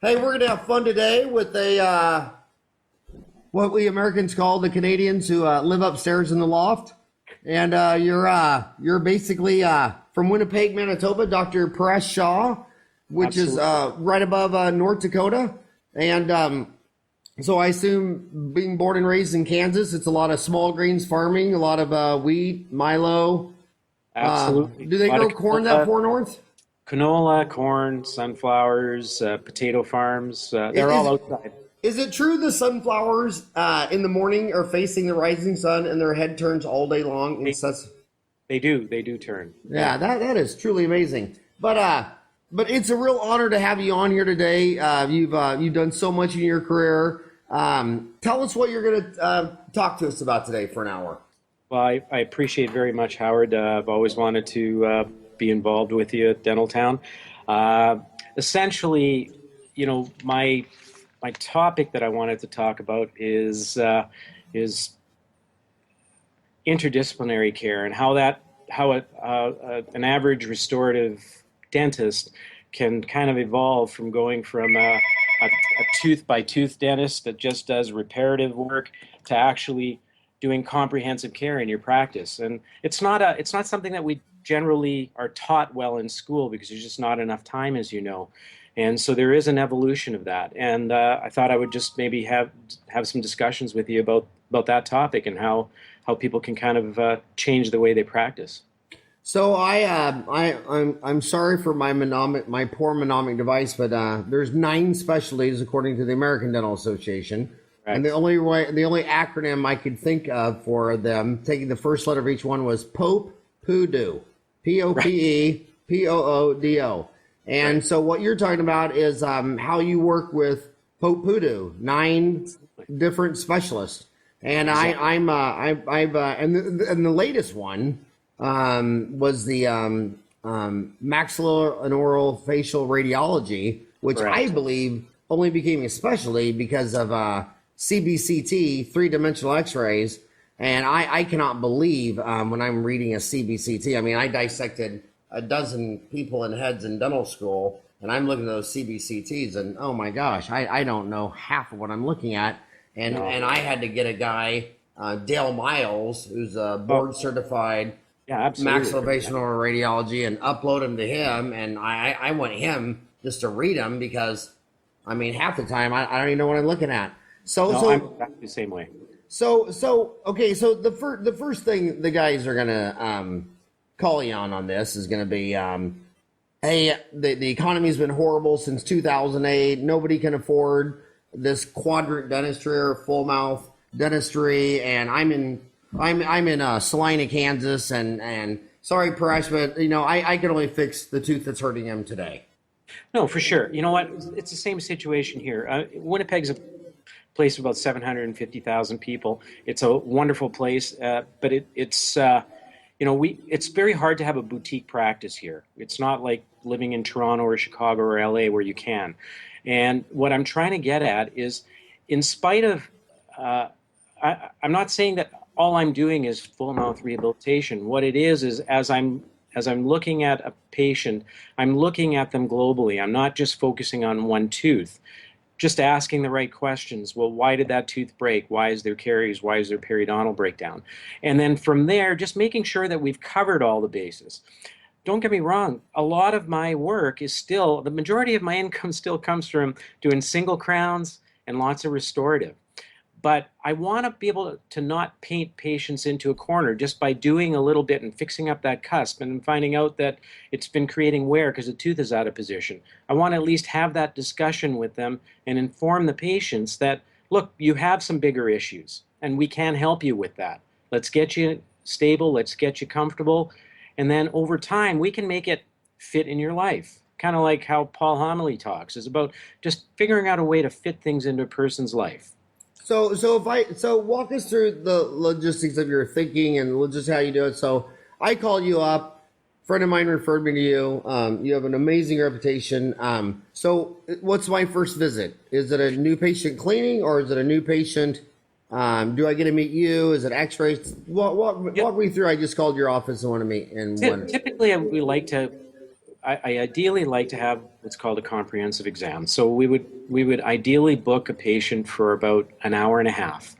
Hey, we're gonna have fun today with a what we Americans call the Canadians who live upstairs in the loft. And you're basically from Winnipeg, Manitoba, Dr. Paresh Shah, which is Absolutely. right above North Dakota. And so I assume being born and raised in Kansas, it's a lot of small grains farming, a lot of wheat, Milo. Absolutely. Do they A lot of grow corn that canola, far north? canola, corn, sunflowers, potato farms. They're all Is outside. is it true the sunflowers in the morning are facing the rising sun and their head turns all day long in They, such? they do turn. Yeah. Yeah, that is truly amazing. But it's a real honor to have you on here today. You've done so much in your career. Tell us what you're going to talk to us about today for an hour. Well, I appreciate very much, Howard. I've always wanted to be involved with you at Dental Town. Essentially, my topic that I wanted to talk about is interdisciplinary care and an average restorative dentist can kind of evolve from going from a tooth by tooth dentist that just does reparative work to actually doing comprehensive care in your practice. And it's not something that we generally are taught well in school because there's just not enough time, as you know. And so there is an evolution of that. And I thought I would just maybe have some discussions with you about that topic and how people can kind of change the way they practice. So I'm sorry for my poor mnemonic device, but there's 9 specialties according to the American Dental Association, and Correct. the only acronym I could think of for them, taking the first letter of each one, was Pope Poodoo, Right. POODO. And Right. so what you're talking about is how you work with Pope Poodoo, 9 different specialists, and Exactly. and the latest one was the maxilla and oral facial radiology, which I Correct. believe only became a specialty because of CBCT, three-dimensional X-rays. And I cannot believe when I'm reading a CBCT. I mean, I dissected a dozen people in heads in dental school, and I'm looking at those CBCTs, and oh my gosh, I don't know half of what I'm looking at. And No. I had to get a guy, Dale Miles, who's a Oh, board certified yeah, absolutely. maxillofacial radiology, and upload them to him. And I want him just to read them because, I mean, half the time I don't even know what I'm looking at. So No, I'm so exactly the same way. okay. So the first thing the guys are gonna call you on this is gonna be hey, the economy's been horrible since 2008. Nobody can afford this quadrant dentistry or full mouth dentistry, and I'm in Salina, Kansas, and sorry, Paresh, but I can only fix the tooth that's hurting him today. No, for sure. You know what? It's the same situation here. Winnipeg's a place of about 750,000 people. It's a wonderful place, but it's very hard to have a boutique practice here. It's not like living in Toronto or Chicago or LA where you can. And what I'm trying to get at is, in spite of, uh, I'm not saying that all I'm doing is full mouth rehabilitation. What it is as I'm looking at a patient, I'm looking at them globally. I'm not just focusing on one tooth, just asking the right questions. Well, why did that tooth break? Why is there caries? Why is there periodontal breakdown? And then from there, just making sure that we've covered all the bases. Don't get me wrong, a lot of my work is still, the majority of my income still comes from doing single crowns and lots of restorative. But I want to be able to not paint patients into a corner just by doing a little bit and fixing up that cusp and finding out that it's been creating wear because the tooth is out of position. I want to at least have that discussion with them and inform the patients that, look, you have some bigger issues and we can help you with that. Let's get you stable, let's get you comfortable, and then over time we can make it fit in your life. Kind of like how Paul Homily talks, is about just figuring out a way to fit things into a person's life. So walk us through the logistics of your thinking and just how you do it. So I called you up. A friend of mine referred me to you. You have an amazing reputation. So what's my first visit? Is it a new patient cleaning or is it a new patient? Do I get to meet you? Is it X-rays? Walk Yep. me through. I just called your office and want to meet and one. Typically, we like to I ideally like to have what's called a comprehensive exam. So we would ideally book a patient for about an hour and a half.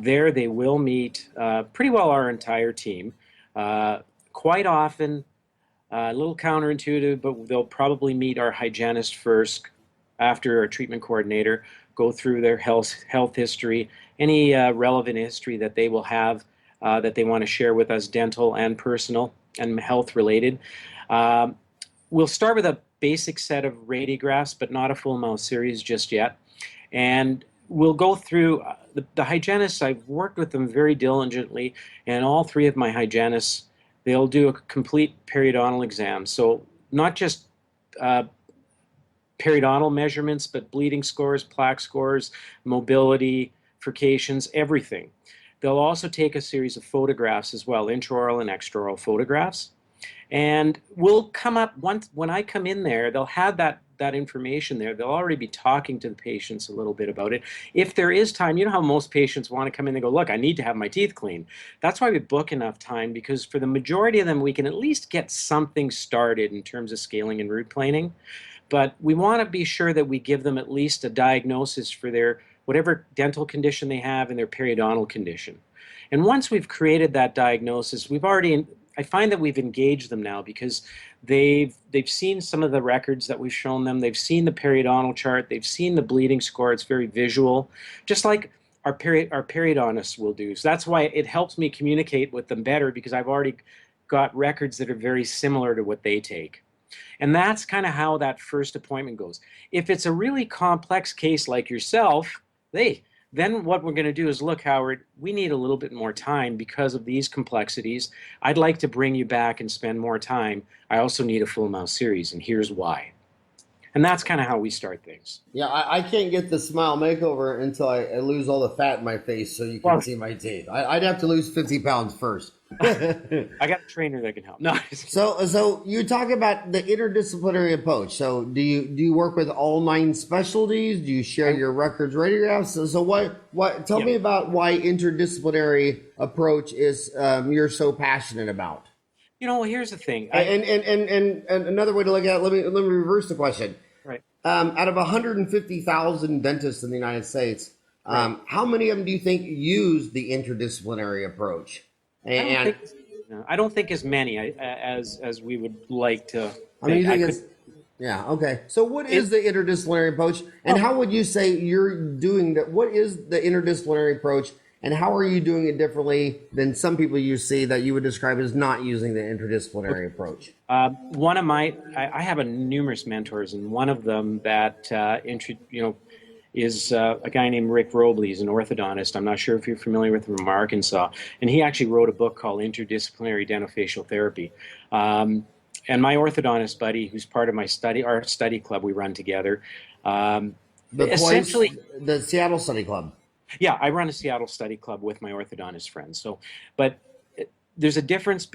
There they will meet pretty well our entire team. Quite often, a little counterintuitive, but they'll probably meet our hygienist first, after our treatment coordinator, go through their health history, any relevant history that they will have that they want to share with us, dental and personal and health related. We'll start with a basic set of radiographs, but not a full mouth series just yet. And we'll go through the hygienists. I've worked with them very diligently, and all three of my hygienists, they'll do a complete periodontal exam. So not just periodontal measurements, but bleeding scores, plaque scores, mobility, furcations, everything. They'll also take a series of photographs as well, intraoral and extraoral photographs. And we'll come up, once when I come in there, they'll have that information there. They'll already be talking to the patients a little bit about it. If there is time, you know how most patients want to come in and go, look, I need to have my teeth cleaned. That's why we book enough time, because for the majority of them, we can at least get something started in terms of scaling and root planing. But we want to be sure that we give them at least a diagnosis for their whatever dental condition they have and their periodontal condition. And once we've created that diagnosis, I find that we've engaged them now, because they've seen some of the records that we've shown them. They've seen the periodontal chart. They've seen the bleeding score. It's very visual, just like our periodontists will do. So that's why it helps me communicate with them better, because I've already got records that are very similar to what they take. And that's kind of how that first appointment goes. If it's a really complex case like yourself, then what we're going to do is, look, Howard, we need a little bit more time because of these complexities. I'd like to bring you back and spend more time. I also need a full mouth series, and here's why. And that's kind of how we start things. Yeah, I can't get the smile makeover until I lose all the fat in my face so you can see my teeth. I'd have to lose 50 pounds first. I got a trainer that can help. No. So you talk about the interdisciplinary approach. So do you work with all 9 specialties? Do you share your records, radiographs? So tell me about why interdisciplinary approach is you're so passionate about. You know, here's the thing. And another way to look at it, let me reverse the question. Right. Out of 150,000 dentists in the United States, how many of them do you think use the interdisciplinary approach? I don't think as many as we would like to. I mean, you think yeah, okay. So what is the interdisciplinary approach, and how would you say you're doing that? What is the interdisciplinary approach, and how are you doing it differently than some people you see that you would describe as not using the interdisciplinary approach? I have numerous mentors, and one of them that is a guy named Rick Robley. He's an orthodontist. I'm not sure if you're familiar with him from Arkansas. And he actually wrote a book called Interdisciplinary Dentofacial Therapy. And my orthodontist buddy, who's part of our study club we run together. The Seattle Study Club. Yeah, I run a Seattle Study Club with my orthodontist friends. So, but there's a difference.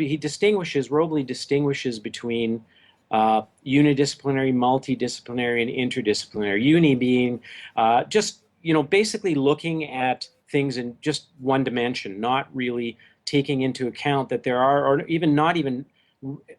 Robley distinguishes between unidisciplinary, multidisciplinary, and interdisciplinary. Uni being basically looking at things in just one dimension, not really taking into account that there are, or even not even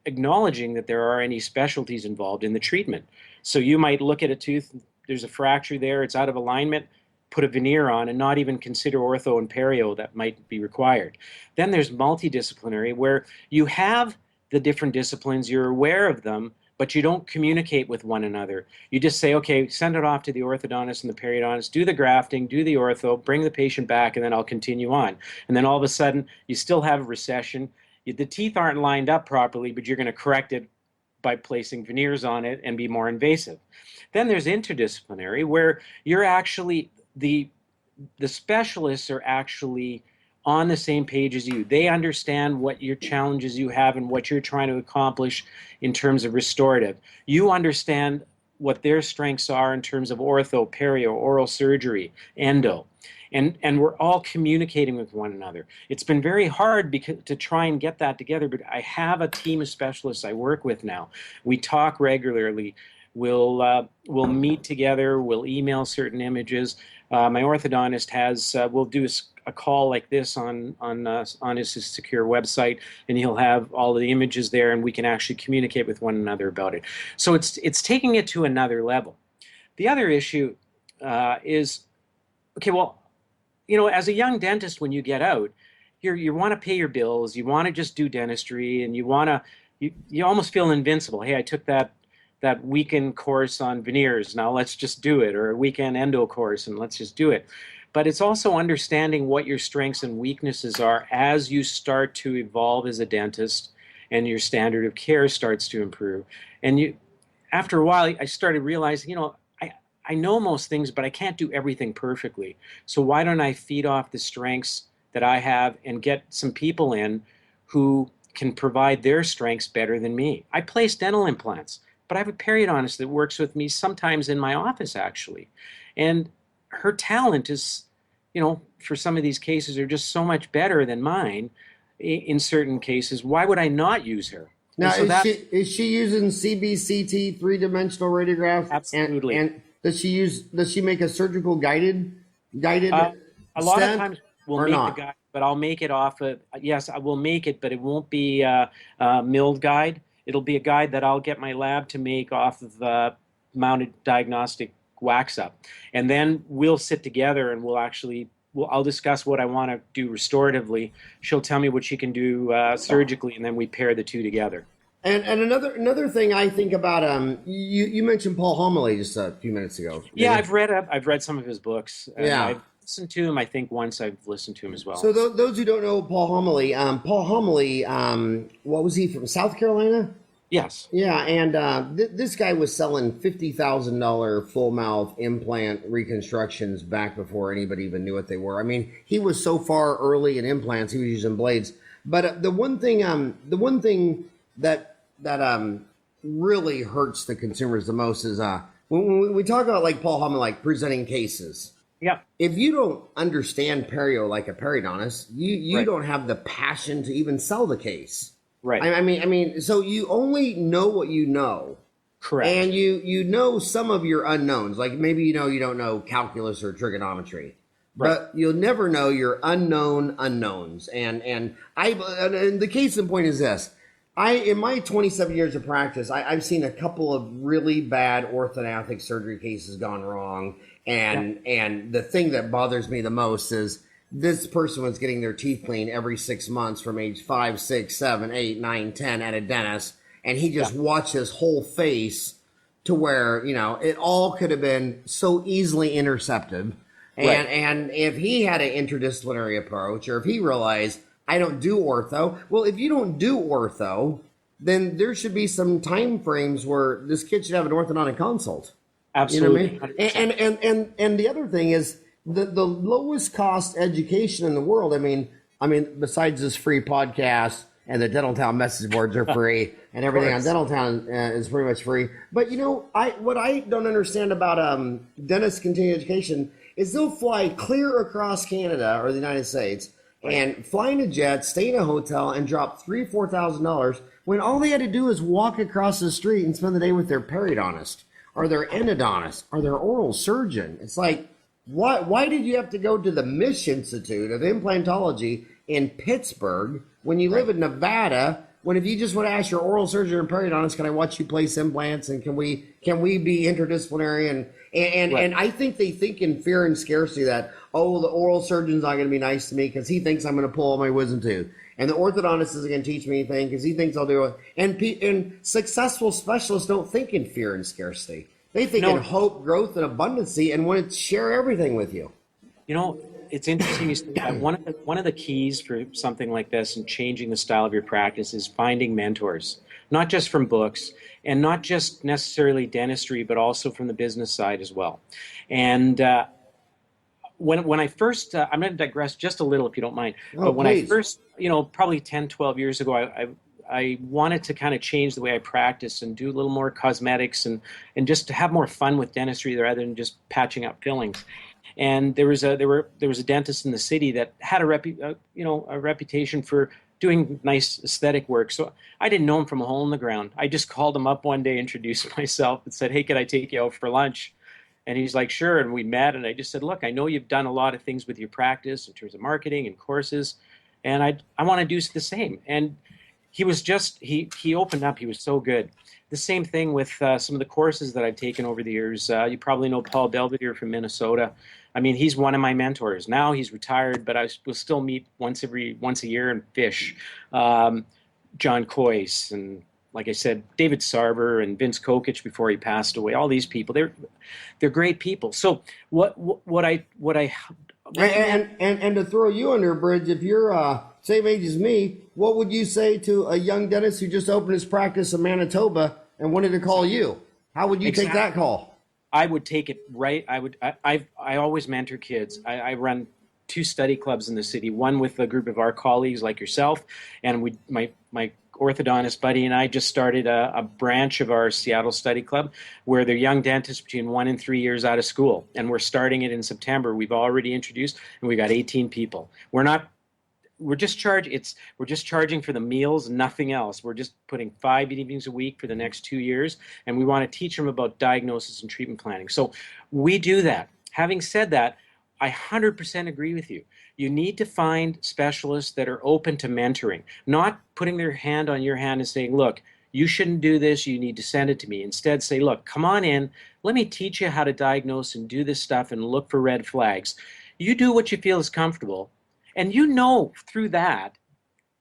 acknowledging that there are any specialties involved in the treatment. So you might look at a tooth, there's a fracture there, it's out of alignment, put a veneer on and not even consider ortho and perio that might be required. Then there's multidisciplinary, where you have the different disciplines, you're aware of them, but you don't communicate with one another. You just say, okay, send it off to the orthodontist and the periodontist, do the grafting, do the ortho, bring the patient back, and then I'll continue on. And then all of a sudden, you still have recession. The teeth aren't lined up properly, but you're going to correct it by placing veneers on it and be more invasive. Then there's interdisciplinary, where you're actually, the specialists are actually on the same page as you. They understand what your challenges you have and what you're trying to accomplish in terms of restorative. You understand what their strengths are in terms of ortho, perio, oral surgery, endo. And we're all communicating with one another. It's been very hard to try and get that together, but I have a team of specialists I work with now. We talk regularly. We'll meet together. We'll email certain images. My orthodontist we'll do a a call like this on his secure website, and he'll have all of the images there, and we can actually communicate with one another about it. So it's taking it to another level. The other issue is, okay, well, as a young dentist, when you get out, you want to pay your bills, you want to just do dentistry, and you almost feel invincible. Hey, I took that weekend course on veneers, now let's just do it, or a weekend endo course, and let's just do it. But it's also understanding what your strengths and weaknesses are as you start to evolve as a dentist and your standard of care starts to improve. And after a while, I started realizing, I know most things, but I can't do everything perfectly. So why don't I feed off the strengths that I have and get some people in who can provide their strengths better than me? I place dental implants, but I have a periodontist that works with me sometimes in my office, actually. And her talent is, for some of these cases, are just so much better than mine in certain cases. Why would I not use her? Now, is she using CBCT, three-dimensional radiographs? Absolutely. And does she make a surgical guided a lot of times we'll make not? the guide, but I'll make it off of, yes, I will make it, but it won't be a milled guide. It'll be a guide that I'll get my lab to make off of mounted diagnostic wax up. And then we'll sit together and I'll discuss what I want to do restoratively. She'll tell me what she can do surgically, and then we pair the two together. And another thing I think about, you mentioned Paul Homily just a few minutes ago. Yeah, I've read some of his books. Yeah. I've listened to him. I think once I've listened to him as well. So those who don't know Paul Homily, what was he, from South Carolina? Yes. Yeah, and this guy was selling $50,000 full mouth implant reconstructions back before anybody even knew what they were. I mean, he was so far early in implants, he was using blades. But the one thing that really hurts the consumers the most is when we talk about, like, Paul Homily, like presenting cases. Yeah. If you don't understand perio like a periodontist, you Right. don't have the passion to even sell the case. Right. I mean, so you only know what you know. Correct. And you know some of your unknowns. Like maybe you don't know calculus or trigonometry. Right. But you'll never know your unknown unknowns. And the case in point is this. In my 27 years of practice, I've seen a couple of really bad orthodontic surgery cases gone wrong. And the thing that bothers me the most is this person was getting their teeth cleaned every 6 months from age 5, 6, 7, 8, 9, 10 at a dentist. And he just watched his whole face to where, it all could have been so easily intercepted. And if he had an interdisciplinary approach, or if he realized, I don't do ortho. Well, if you don't do ortho, then there should be some time frames where this kid should have an orthodontic consult. Absolutely. You know what I mean? And the other thing is the lowest cost education in the world. I mean, besides this free podcast and the Dental Town message boards are free and everything on Dental Town is pretty much free. But what I don't understand about dentist continuing education is they'll fly clear across Canada or the United States. Right. And fly in a jet, stay in a hotel, and drop $3,000-4,000 when all they had to do is walk across the street and spend the day with their periodontist or their endodontist or their oral surgeon. It's like, why did you have to go to the Misch Institute of Implantology in Pittsburgh when you live in Nevada? When if you just want to ask your oral surgeon or periodontist, can I watch you place implants, and can we be interdisciplinary? And I think they think in fear and scarcity that, the oral surgeon's not going to be nice to me because he thinks I'm going to pull all my wisdom tooth, and the orthodontist isn't going to teach me anything because he thinks I'll do it. And successful specialists don't think in fear and scarcity. They think in hope, growth, and abundancy, and want to share everything with you. It's interesting you say that. One of the keys for something like this and changing the style of your practice is finding mentors, not just from books and not just necessarily dentistry, but also from the business side as well. And when I first, I'm going to digress just a little if you don't mind, but when please. I first, probably 10, 12 years ago, I wanted to kind of change the way I practice and do a little more cosmetics and just to have more fun with dentistry rather than just patching up fillings. And there was a dentist in the city that had a reputation for doing nice aesthetic work. So I didn't know him from a hole in the ground. I just called him up one day, introduced myself, and said, "Hey, could I take you out for lunch?" And he's like, sure. And we met, and I just said, look, I know you've done a lot of things with your practice in terms of marketing and courses, and I want to do the same. And he was just, he opened up. He was so good. The same thing with some of the courses that I've taken over the years. You probably know Paul Belvedere from Minnesota. I mean, he's one of my mentors. Now he's retired, but I will still meet once a year and fish. John Coyce, and like I said, David Sarver and Vince Kokich before he passed away. All these people, they're great people. So what I and to throw you under a bridge, if you're same age as me, what would you say to a young dentist who just opened his practice in Manitoba and wanted to call you? How would you take that call? I would take it right. I always mentor kids. I run 2 study clubs in the city, one with a group of our colleagues like yourself, and my orthodontist buddy and I just started a branch of our Seattle Study Club where they're young dentists between 1 and 3 years out of school, and we're starting it in September. We've already introduced, and we got 18 people. We're just charging for the meals, nothing else. We're just putting 5 evenings a week for the next 2 years, and we want to teach them about diagnosis and treatment planning. So we do that. Having said that, I 100% agree with you. You need to find specialists that are open to mentoring, not putting their hand on your hand and saying, look, you shouldn't do this, you need to send it to me. Instead, say, look, come on in, let me teach you how to diagnose and do this stuff and look for red flags. You do what you feel is comfortable. And you know through that,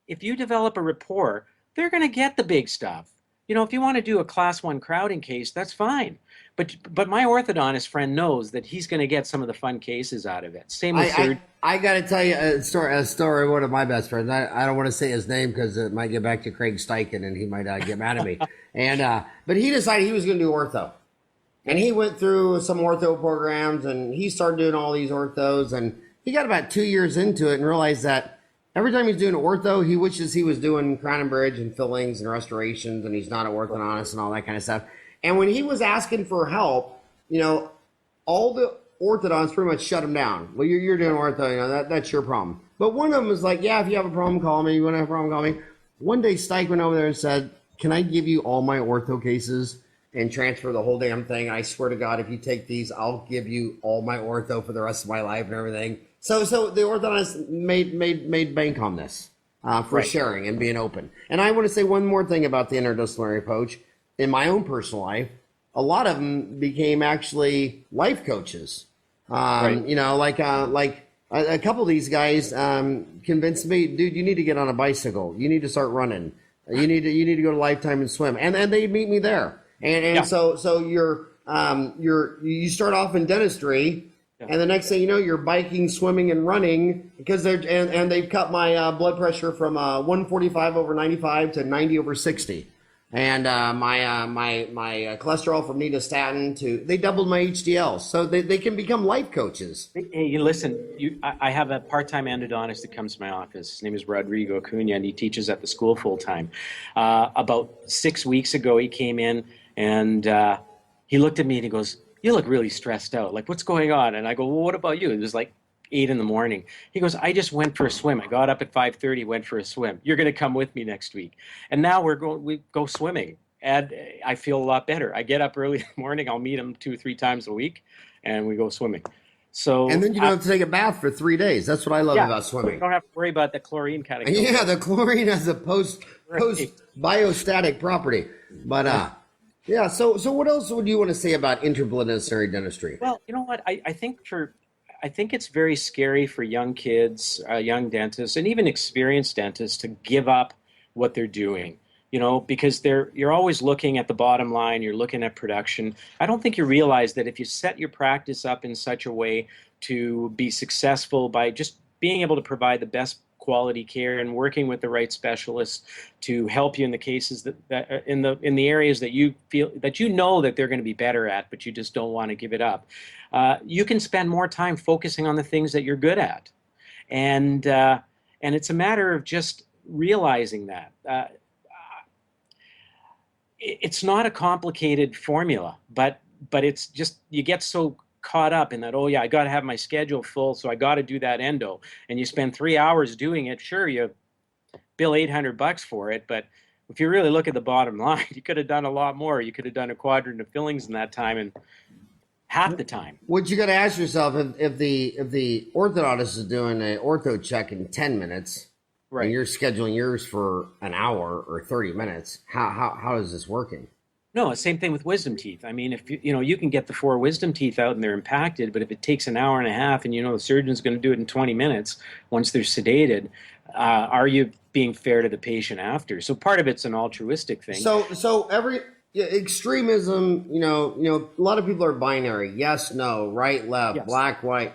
if you develop a rapport, they're going to get the big stuff. You know, if you want to do a class 1 crowding case, that's fine. But my orthodontist friend knows that he's going to get some of the fun cases out of it. Same with third. I got to tell you a story of one of my best friends. I don't want to say his name because it might get back to Craig Steichen and he might get mad at me. But he decided he was going to do ortho. And he went through some ortho programs and he started doing all these orthos. And he got about 2 years into it and realized that every time he's doing ortho, he wishes he was doing crown and bridge and fillings and restorations, and he's not an orthodontist and all that kind of stuff. And when he was asking for help, you know, all the orthodontists pretty much shut him down. Well, you're doing ortho, you know, that's your problem. But one of them was like, yeah, if you have a problem, call me. You want to have a problem, call me. One day, Stike went over there and said, can I give you all my ortho cases and transfer the whole damn thing? I swear to God, if you take these, I'll give you all my ortho for the rest of my life and everything. So the orthodontist made bank on this for sharing and being open. And I want to say one more thing about the interdisciplinary approach. In my own personal life, a lot of them became actually life coaches. You know, like a couple of these guys convinced me, dude, you need to get on a bicycle. You need to start running. You need to go to Lifetime and swim. And they meet me there. So you start off in dentistry. Yeah. And the next thing you know, you're biking, swimming, and running because they've cut my blood pressure from 145 over 95 to 90 over 60, and my cholesterol from nitastatin to they doubled my HDL, so they can become life coaches. Hey, listen, I have a part-time endodontist that comes to my office. His name is Rodrigo Acuna, and he teaches at the school full-time. About 6 weeks ago, he came in and he looked at me and he goes, you look really stressed out. Like, what's going on? And I go, well, what about you? It was like 8 a.m. He goes, I just went for a swim. I got up at 5:30, went for a swim. You're going to come with me next week. And now we go swimming. And I feel a lot better. I get up early in the morning. I'll meet him 2 or 3 times a week, and we go swimming. So and then you don't have to take a bath for 3 days. That's what I love about swimming. You don't have to worry about the chlorine category. Yeah, the chlorine has a post biostatic property. But yeah, so what else would you want to say about interdisciplinary dentistry? Well, you know what? I think it's very scary for young kids, young dentists, and even experienced dentists to give up what they're doing. You know, because you're always looking at the bottom line. You're looking at production. I don't think you realize that if you set your practice up in such a way to be successful by just being able to provide the best quality care and working with the right specialists to help you in the cases that in the areas that you feel that you know that they're going to be better at, but you just don't want to give it up. You can spend more time focusing on the things that you're good at, and it's a matter of just realizing that. It's not a complicated formula, but it's just you get so caught up in that, oh yeah, I got to have my schedule full, so I got to do that endo, and you spend 3 hours doing it. Sure, you bill $800 for it, but if you really look at the bottom line, you could have done a lot more. You could have done a quadrant of fillings in that time, and half the time. What you got to ask yourself, if the orthodontist is doing an ortho check in 10 minutes, Right. and you're scheduling yours for an hour or 30 minutes, how is this working? No, same thing with wisdom teeth. I mean, if you can get the 4 wisdom teeth out and they're impacted, but if it takes an hour and a half and the surgeon's going to do it in 20 minutes once they're sedated, are you being fair to the patient after? So part of it's an altruistic thing. So every extremism, a lot of people are binary, yes, no, right, left, Yes. black, white.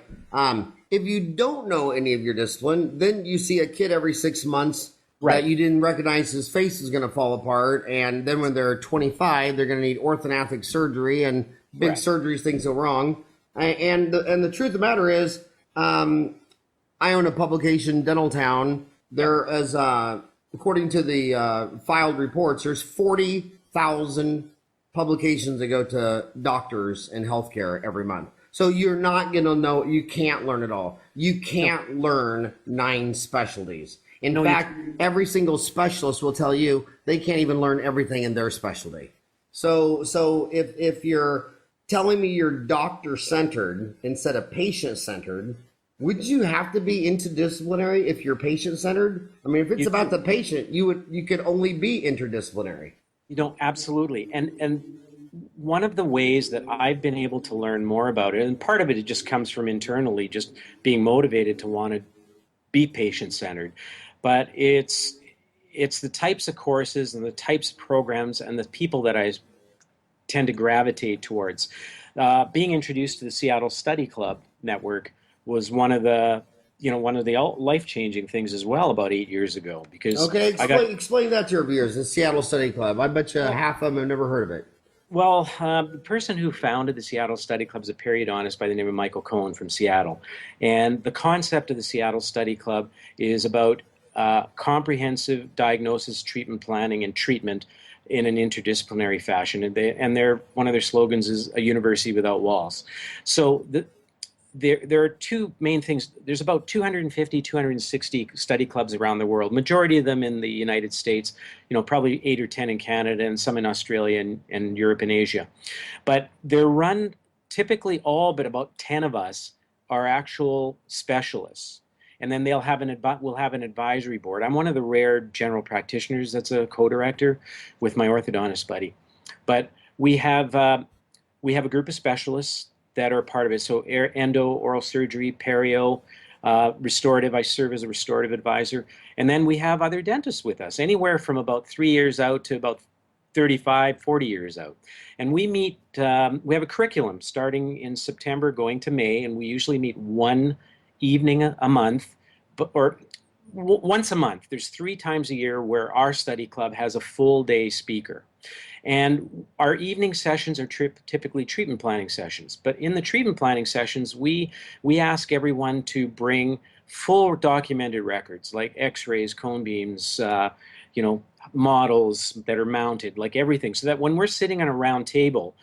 If you don't know any of your discipline, then you see a kid every 6 months Right. that you didn't recognize his face is going to fall apart, and then when they're 25, they're going to need orthodontic surgery and big Right. surgeries, things go wrong. And the truth of the matter is, I own a publication, Dental Town. There is, according to the filed reports, there's 40,000 publications that go to doctors in healthcare every month. So you're not going to know, you can't learn it all. You can't learn 9 specialties. In fact, every single specialist will tell you they can't even learn everything in their specialty. So if you're telling me you're doctor-centered instead of patient-centered, would you have to be interdisciplinary if you're patient-centered? I mean, if it's about the patient, you could only be interdisciplinary. Absolutely. And one of the ways that I've been able to learn more about it, and part of it just comes from internally, just being motivated to want to be patient-centered, but it's the types of courses and the types of programs and the people that I tend to gravitate towards. Being introduced to the Seattle Study Club network was one of the life-changing things as well about 8 years ago. Because explain that to your viewers. The Seattle Study Club. I bet you half of them have never heard of it. Well, the person who founded the Seattle Study Club is a periodontist by the name of Michael Cohen from Seattle. And the concept of the Seattle Study Club is about comprehensive diagnosis, treatment planning, and treatment in an interdisciplinary fashion. And one of their slogans is a university without walls. So there are 2 main things. There's about 250, 260 study clubs around the world, majority of them in the United States, probably 8 or 10 in Canada and some in Australia and Europe and Asia. But they're run typically all but about 10 of us are actual specialists. And then we'll have an advisory board. I'm one of the rare general practitioners that's a co-director with my orthodontist buddy. But we have a group of specialists that are part of it. So endo, oral surgery, perio, restorative. I serve as a restorative advisor. And then we have other dentists with us, anywhere from about 3 years out to about 35, 40 years out. And we meet, we have a curriculum starting in September going to May, and we usually meet one evening a month, or once a month. There's 3 times a year where our study club has a full day speaker. And our evening sessions are typically treatment planning sessions. But in the treatment planning sessions, we ask everyone to bring full documented records like x-rays, cone beams, models that are mounted, like everything. So that when we're sitting on a round table,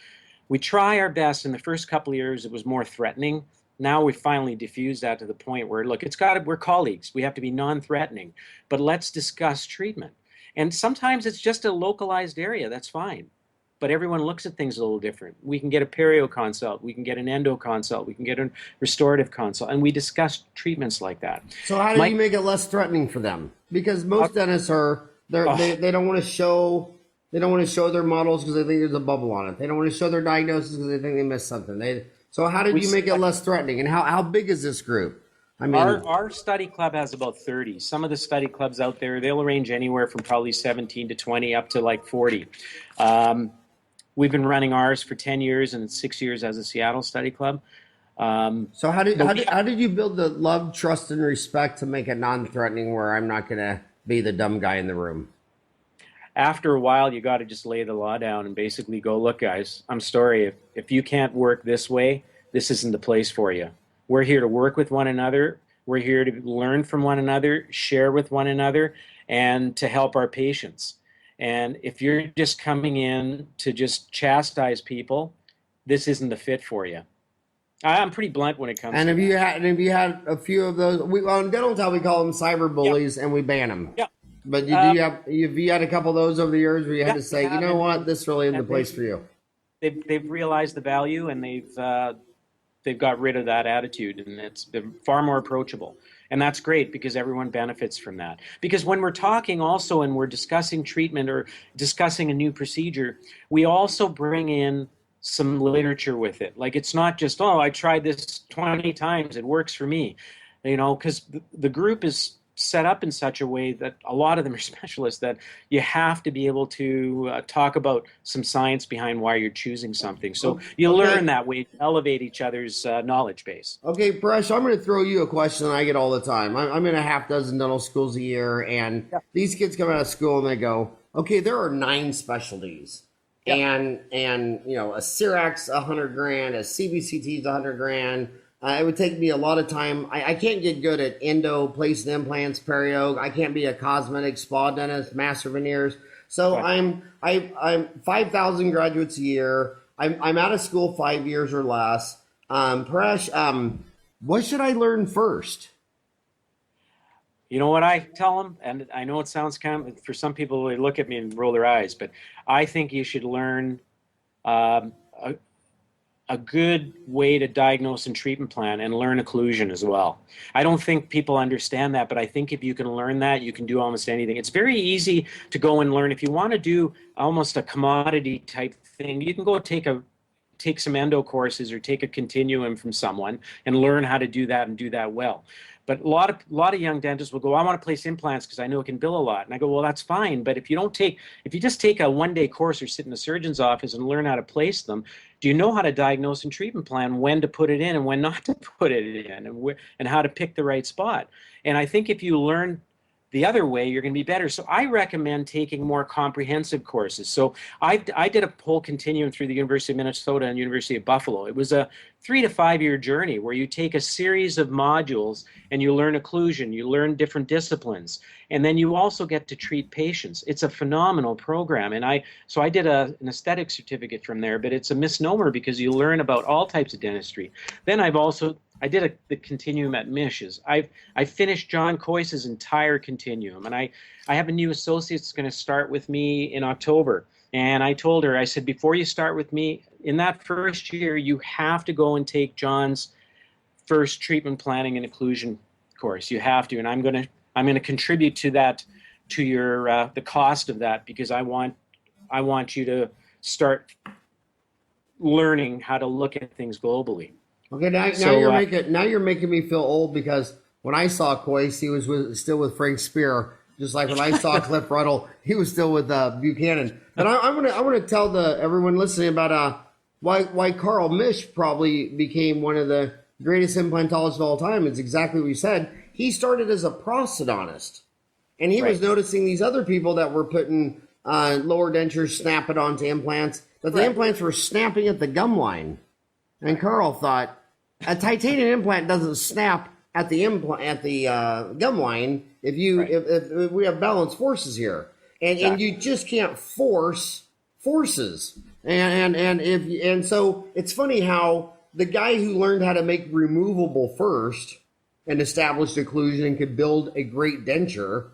we try our best. In the first couple of years, it was more threatening. Now we finally diffused that to the point where, look, we're colleagues. We have to be non-threatening, but let's discuss treatment. And sometimes it's just a localized area. That's fine. But everyone looks at things a little different. We can get a perio consult. We can get an endo consult. We can get a restorative consult. And we discuss treatments like that. So how do you make it less threatening for them? Because most dentists they don't want to show their models because they think there's a bubble on it. They don't want to show their diagnosis because they think they missed something. So how did you make it less threatening? And how big is this group? I mean, our study club has about 30. Some of the study clubs out there, they'll range anywhere from probably 17 to 20 up to like 40. We've been running ours for 10 years and 6 years as a Seattle study club. So how did you build the love, trust, and respect to make it non-threatening where I'm not going to be the dumb guy in the room? After a while, you got to just lay the law down and basically go, look, guys, I'm sorry. If you can't work this way, this isn't the place for you. We're here to work with one another. We're here to learn from one another, share with one another, and to help our patients. And if you're just coming in to just chastise people, this isn't the fit for you. I'm pretty blunt when it comes to that. Have you had a few of those? On Dental Town, we call them cyber bullies, and we ban them. Yeah. But have you had a couple of those over the years where you had to say, you know what, this really isn't the place for you? they've realized the value, and they've got rid of that attitude, and it's been far more approachable. And that's great because everyone benefits from that. Because when we're talking also and we're discussing treatment or discussing a new procedure, we also bring in some literature with it. Like, it's not just, oh, I tried this 20 times, it works for me. Because the group is set up in such a way that a lot of them are specialists, that you have to be able to talk about some science behind why you're choosing something. So you learn that way to elevate each other's knowledge base. Okay, Paresh, I'm going to throw you a question that I get all the time. I'm in a half dozen dental schools a year, and these kids come out of school and they go, okay, there are 9 specialties. And a CEREC's $100,000, a CBCT's $100,000. It would take me a lot of time. I can't get good at endo, placing implants, perio. I can't be a cosmetic spa dentist, master veneers. So I'm 5,000 graduates a year. I'm out of school 5 years or less. Paresh, what should I learn first? You know what I tell them? And I know it sounds kind of, for some people, they look at me and roll their eyes, but I think you should learn a good way to diagnose and treatment plan, and learn occlusion as well. I don't think people understand that, but I think if you can learn that, you can do almost anything. It's very easy to go and learn. If you want to do almost a commodity type thing, you can go take some endo courses or take a continuum from someone and learn how to do that and do that well. But a lot of young dentists will go, I want to place implants because I know it can bill a lot. And I go, well, that's fine. But if you just take a one-day course or sit in a surgeon's office and learn how to place them, do you know how to diagnose and treatment plan when to put it in and when not to put it in, and how to pick the right spot? And I think if you learn the other way, you're going to be better. So I recommend taking more comprehensive courses. So I did a whole continuum through the University of Minnesota and University of Buffalo. It was a 3 to 5 year journey where you take a series of modules and you learn occlusion, you learn different disciplines, and then you also get to treat patients. It's a phenomenal program. And I did an aesthetic certificate from there, but it's a misnomer because you learn about all types of dentistry. Then I did the continuum at Misch. I finished John Coyce's entire continuum, and I have a new associate that's going to start with me in October. And I told her, I said, before you start with me, in that first year, you have to go and take John's first treatment planning and occlusion course. You have to, and I'm going to contribute to that, to your the cost of that, because I want you to start learning how to look at things globally. Okay, now you're making me feel old, because when I saw Coyce, he was still with Frank Spear. Just like when I saw Cliff Ruddle, he was still with Buchanan. And I want to tell everyone listening about why Carl Misch probably became one of the greatest implantologists of all time. It's exactly what you said. He started as a prosthodontist, and he was noticing these other people that were putting lower dentures, snapping onto implants, that the implants were snapping at the gum line. And Carl thought, a titanium implant doesn't snap at the gum line if we have balanced forces here, and you just can't force forces. And so it's funny how the guy who learned how to make removable first and established occlusion and could build a great denture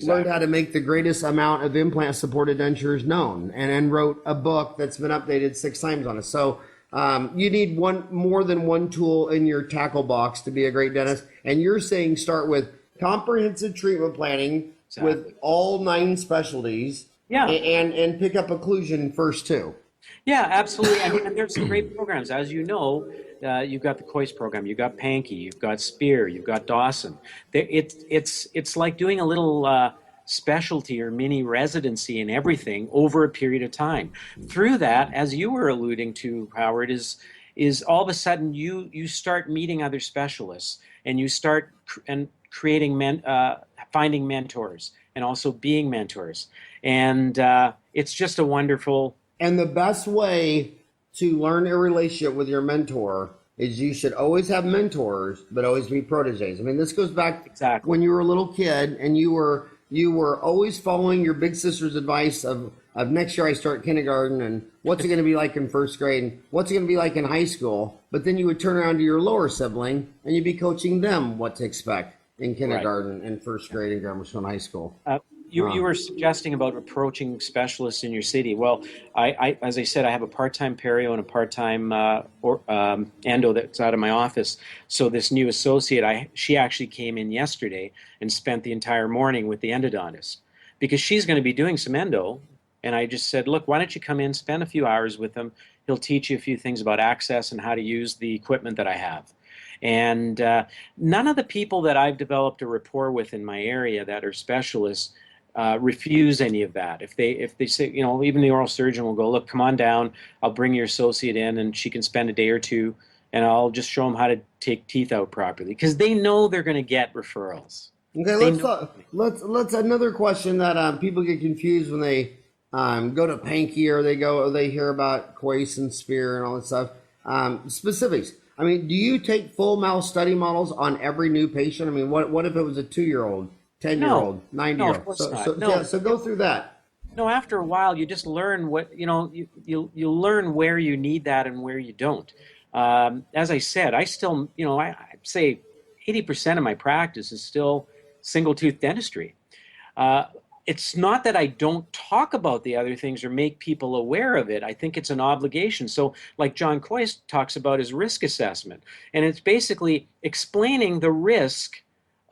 learned how to make the greatest amount of implant supported dentures known, and wrote a book that's been updated 6 times on it. So you need more than one tool in your tackle box to be a great dentist. And you're saying start with comprehensive treatment planning with all 9 specialties, and pick up occlusion first too. Yeah, absolutely. I mean, and there's some great programs. As you know, you've got the Coyce program, you've got Pankey, you've got Spear, you've got Dawson. It's like doing a little specialty or mini residency in everything over a period of time. Through that, as you were alluding to, Howard, is all of a sudden you start meeting other specialists, and you start creating finding mentors, and also being mentors, and it's just a wonderful. And the best way to learn a relationship with your mentor is you should always have mentors, but always be proteges. I mean, this goes back when you were a little kid, and you were always following your big sister's advice of next year I start kindergarten, and what's it going to be like in first grade, and what's it going to be like in high school. But then you would turn around to your lower sibling, and you'd be coaching them what to expect in kindergarten and first grade and grammar school and high school. You were suggesting about approaching specialists in your city. Well, as I said, I have a part-time perio and a part-time endo that's out of my office. So this new associate, she actually came in yesterday and spent the entire morning with the endodontist because she's going to be doing some endo. And I just said, look, why don't you come in, spend a few hours with him. He'll teach you a few things about access and how to use the equipment that I have. And none of the people that I've developed a rapport with in my area that are specialists refuse any of that. If they say, you know, even the oral surgeon will go, look, come on down, I'll bring your associate in and she can spend a day or two and I'll just show them how to take teeth out properly because they know they're going to get referrals. Okay, let's another question that people get confused when they go to Panky or they hear about Quace and Spear and all that stuff. Specifics. I mean, do you take full mouth study models on every new patient? I mean, what if it was a 2-year-old, 10-year-old, 9-year-old? No, of course not. No. So go through that. No, after a while, you just learn what, you know, you learn where you need that and where you don't. As I said, I still, you know, I'd say 80% of my practice is still single tooth dentistry. It's not that I don't talk about the other things or make people aware of it. I think it's an obligation. So like John Coyce talks about his risk assessment, and it's basically explaining the risk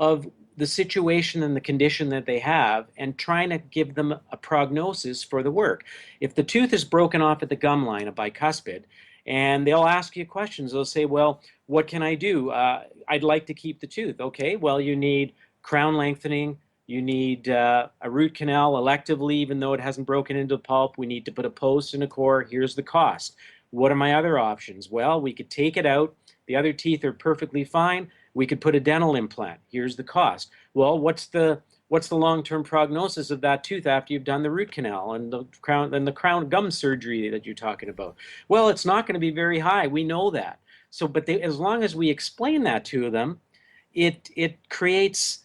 of the situation and the condition that they have and trying to give them a prognosis for the work. If the tooth is broken off at the gum line, a bicuspid, and they'll ask you questions, they'll say, well, what can I do? I'd like to keep the tooth. Okay, well, you need crown lengthening. You need a root canal electively, even though it hasn't broken into pulp. We need to put a post and a core. Here's the cost. What are my other options? Well, we could take it out. The other teeth are perfectly fine. We could put a dental implant. Here's the cost. Well, what's the long-term prognosis of that tooth after you've done the root canal and the crown gum surgery that you're talking about? Well, it's not going to be very high. We know that. So, but as long as we explain that to them, it creates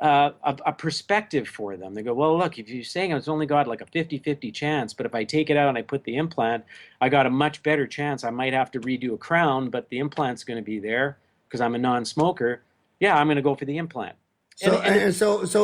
a perspective for them. They go, well, look, if you're saying it's only got like a 50-50 chance, but if I take it out and I put the implant, I got a much better chance. I might have to redo a crown, but the implant's going to be there because I'm a non-smoker. Yeah, I'm going to go for the implant. So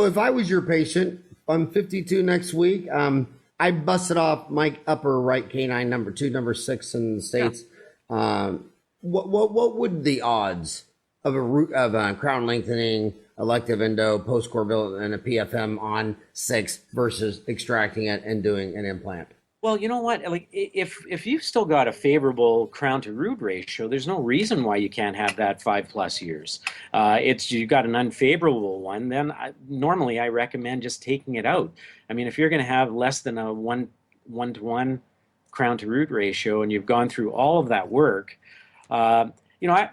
if I was your patient, I'm 52 next week. I busted off my upper right canine, number 2, number 6 in the States. Yeah. What would the odds of a crown lengthening, elective endo, post-corbial, and a PFM on 6 versus extracting it and doing an implant? Well, you know what? Like, if you've still got a favorable crown to root ratio, there's no reason why you can't have that 5+ years. It's you've got an unfavorable one, then normally I recommend just taking it out. I mean, if you're going to have less than a 1:1 crown to root ratio, and you've gone through all of that work, you know,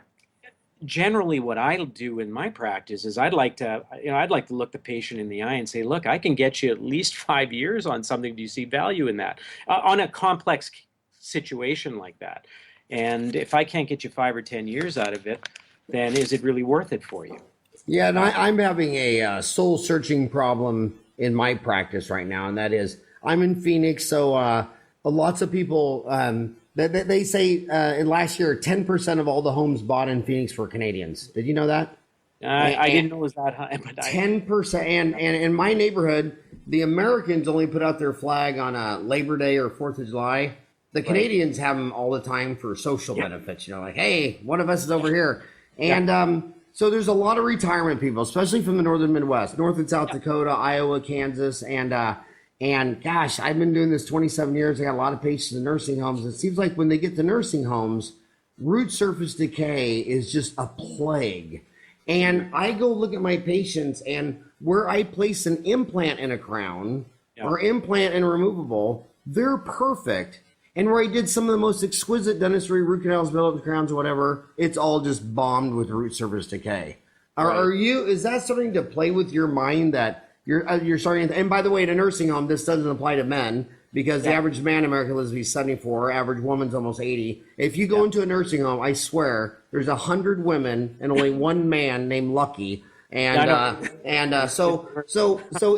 generally what I'll do in my practice is I'd like to look the patient in the eye and say, look, I can get you at least 5 years on something. Do you see value in that? On a complex situation like that. And if I can't get you 5 or 10 years out of it, then is it really worth it for you? Yeah, and I'm having a soul searching problem in my practice right now. And that is, I'm in Phoenix. So lots of people, they say in last year, 10% of all the homes bought in Phoenix were Canadians. Did you know that? I didn't know it was that high. But 10%. And in my neighborhood, the Americans only put out their flag on Labor Day or 4th of July. The Canadians have them all the time for social benefits. You know, like, hey, one of us is over here. And so there's a lot of retirement people, especially from the northern Midwest, North and South Dakota, Iowa, Kansas, and gosh, I've been doing this 27 years. I got a lot of patients in nursing homes. It seems like when they get to nursing homes, root surface decay is just a plague. And I go look at my patients, and where I place an implant in a crown or implant and removable, they're perfect. And where I did some of the most exquisite dentistry, root canals, build-up crowns, whatever, it's all just bombed with root surface decay. Is that something to play with your mind that you're starting to, and by the way, in a nursing home, this doesn't apply to men because the average man in America lives to be 74, average woman's almost 80. If you go into a nursing home, I swear, there's 100 women and only one man named Lucky. So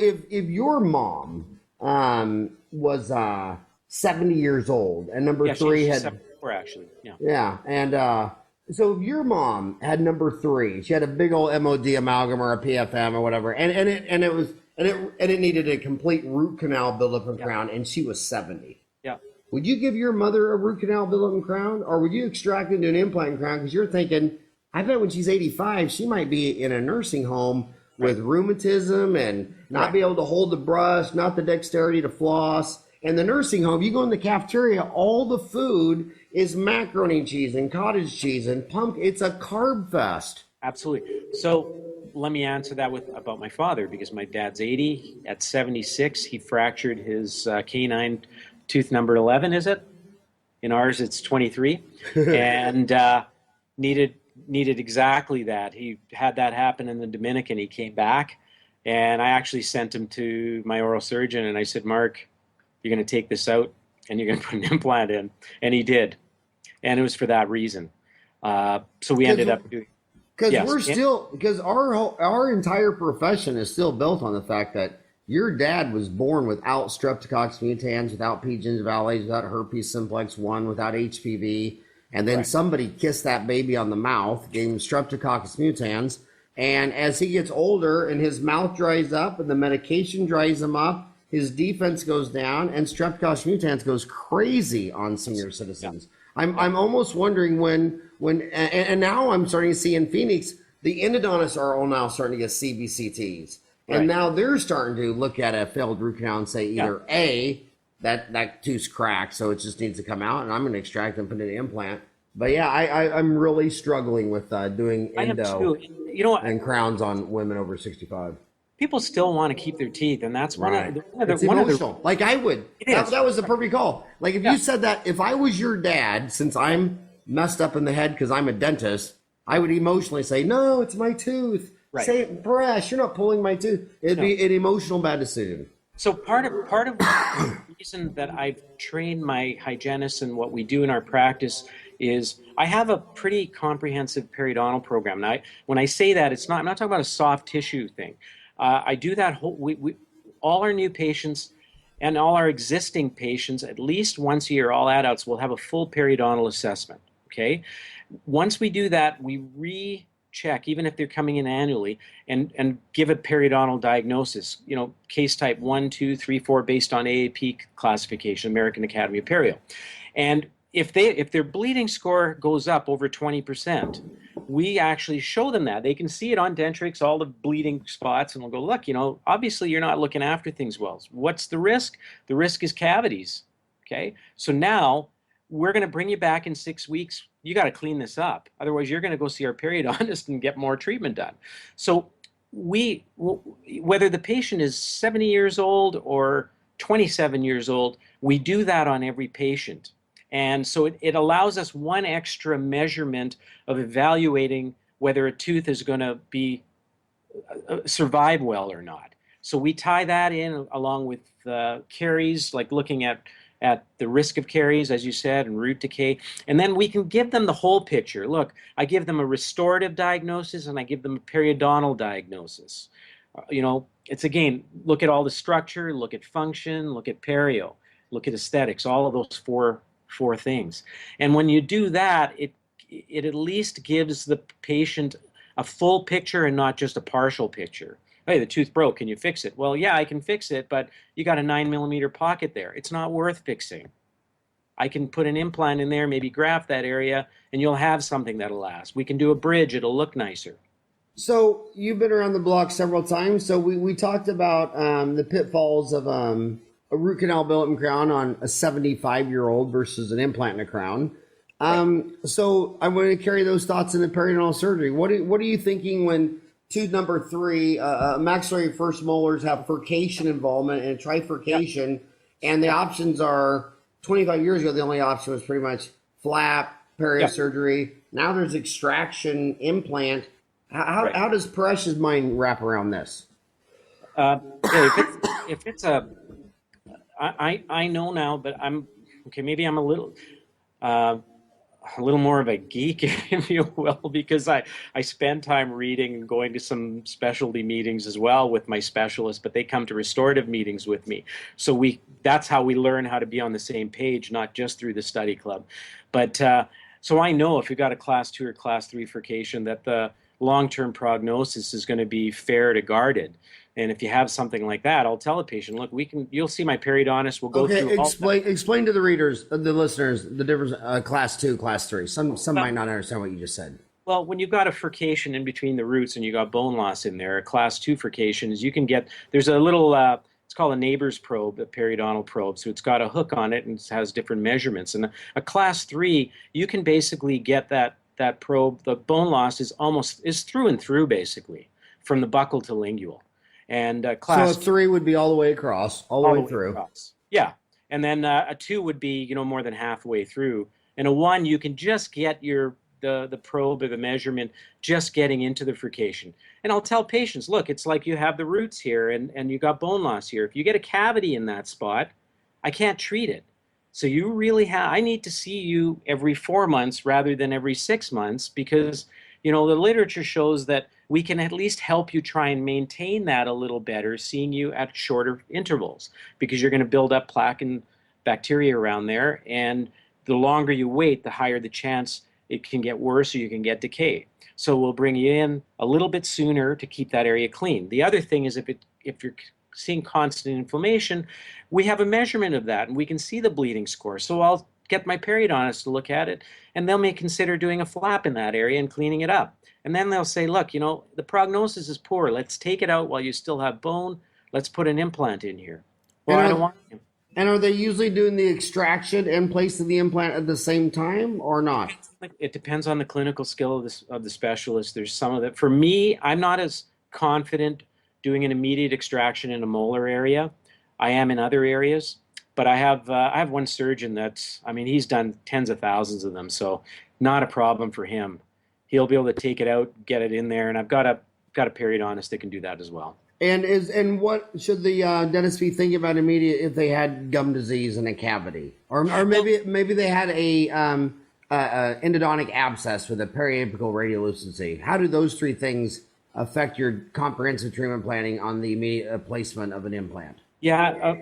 if your mom was 70 years old and number 3 had 74 actually, and so if your mom had number 3, she had a big old MOD amalgam or a PFM or whatever, and and it needed a complete root canal buildup and Yeah. crown, and she was 70. Yeah. Would you give your mother a root canal buildup and crown, or would you extract into an implant and crown? Because you're thinking, I bet when she's 85, she might be in a nursing home with rheumatism and not be able to hold the brush, not the dexterity to floss. And the nursing home, you go in the cafeteria, all the food is macaroni and cheese and cottage cheese and pumpkin. It's a carb fest. Absolutely. So let me answer that about my father, because my dad's 80. At 76, he fractured his canine tooth number 11, is it? In ours, it's 23. And needed exactly that. He had that happen in the Dominican. He came back, and I actually sent him to my oral surgeon, and I said, Mark, you're going to take this out, and you're going to put an implant in. And he did. And it was for that reason. So we ended up doing... Because our entire profession is still built on the fact that your dad was born without Streptococcus mutans, without P. gingivalis, without herpes simplex 1, without HPV, and then somebody kissed that baby on the mouth, gave him Streptococcus mutans, and as he gets older and his mouth dries up and the medication dries him up, his defense goes down, and Streptococcus mutans goes crazy on senior citizens. I'm almost wondering when and now I'm starting to see in Phoenix, the endodontists are all now starting to get CBCTs. And now they're starting to look at a failed root canal and say either A, that tooth's cracked, so it just needs to come out, and I'm going to extract and put in an implant. But yeah, I'm really struggling with doing endo and crowns on women over 65. People still want to keep their teeth, and that's one of the... It's emotional. Like I would. That was the perfect call. Like if you said that, if I was your dad, since I'm messed up in the head because I'm a dentist, I would emotionally say, no, it's my tooth. Say, Paresh, you're not pulling my tooth. It'd be an emotional bad decision. So part of the reason that I've trained my hygienists and what we do in our practice is I have a pretty comprehensive periodontal program. Now, when I say that, I'm not talking about a soft tissue thing. I do that all our new patients and all our existing patients, at least once a year, all adults will have a full periodontal assessment, okay? Once we do that, we recheck, even if they're coming in annually, and give a periodontal diagnosis, case type 1, 2, 3, 4, based on AAP classification, American Academy of Perio. And if their bleeding score goes up over 20%, we actually show them that. They can see it on Dentrix, all the bleeding spots, and we'll go, look, obviously you're not looking after things well. What's the risk? The risk is cavities, okay? So now we're going to bring you back in 6 weeks. You got to clean this up. Otherwise, you're going to go see our periodontist and get more treatment done. So whether the patient is 70 years old or 27 years old, we do that on every patient. And so it allows us one extra measurement of evaluating whether a tooth is going to be survive well or not. So we tie that in along with caries, like looking at the risk of caries, as you said, and root decay. And then we can give them the whole picture. Look, I give them a restorative diagnosis and I give them a periodontal diagnosis. It's again, look at all the structure, look at function, look at perio, look at aesthetics, all of those four things. And when you do that, it at least gives the patient a full picture and not just a partial picture. Hey, the tooth broke, can you fix it? Well, yeah, I can fix it, but you got a 9mm pocket there. It's not worth fixing. I can put an implant in there, maybe graft that area, and you'll have something that'll last. We can do a bridge, it'll look nicer. So you've been around the block several times. So we talked about the pitfalls of a root canal built and crown on a 75-year-old versus an implant and a crown. So I'm going to carry those thoughts into periodontal surgery. What are you thinking when tooth number 3, maxillary first molars have furcation involvement and trifurcation, and the options are 25 years ago, the only option was pretty much flap, perio surgery. Now there's extraction, implant. How does Paresh's mind wrap around this? If it's I know now, but maybe I'm a little more of a geek, if you will, because I spend time reading and going to some specialty meetings as well with my specialists, but they come to restorative meetings with me. So that's how we learn how to be on the same page, not just through the study club. But so I know if you've got a class 2 or class 3 furcation that the long-term prognosis is going to be fair to guarded. And if you have something like that, I'll tell the patient, look, you'll see my periodontist. We'll go Okay, through all that. explain to the readers, the listeners, the difference, class 2, class 3. Some Well, might not understand what you just said. well, when you've got a furcation in between the roots and you got bone loss in there, a class 2 furcation is there's a little, it's called a neighbor's probe, a periodontal probe. So it's got a hook on it and it has different measurements. And a class 3, you can basically get that probe. The bone loss is through and through, basically, from the buccal to lingual. And So a 3 would be all the way across, all the way through. Across. Yeah. And then a 2 would be, more than halfway through. And a 1, you can just get the probe or the measurement just getting into the furcation. And I'll tell patients, look, it's like you have the roots here and you got bone loss here. If you get a cavity in that spot, I can't treat it. So I need to see you every 4 months rather than every 6 months, because, the literature shows that we can at least help you try and maintain that a little better, seeing you at shorter intervals, because you're going to build up plaque and bacteria around there. And the longer you wait, the higher the chance it can get worse or you can get decay. So we'll bring you in a little bit sooner to keep that area clean. The other thing is if you're seeing constant inflammation, we have a measurement of that and we can see the bleeding score. So I'll get my periodontist to look at it, and they may consider doing a flap in that area and cleaning it up. And then they'll say, look, the prognosis is poor. Let's take it out while you still have bone. Let's put an implant in here. Well, I don't want to. And are they usually doing the extraction and placing the implant at the same time or not? It depends on the clinical skill of the specialist. There's some of that. For me, I'm not as confident doing an immediate extraction in a molar area. I am in other areas, but I have one surgeon he's done tens of thousands of them, so not a problem for him. He'll be able to take it out, get it in there, and I've got a periodontist that can do that as well. And what should the dentist be thinking about immediate if they had gum disease in a cavity, or maybe they had a endodontic abscess with a periapical radiolucency? How do those 3 things affect your comprehensive treatment planning on the immediate placement of an implant? Yeah,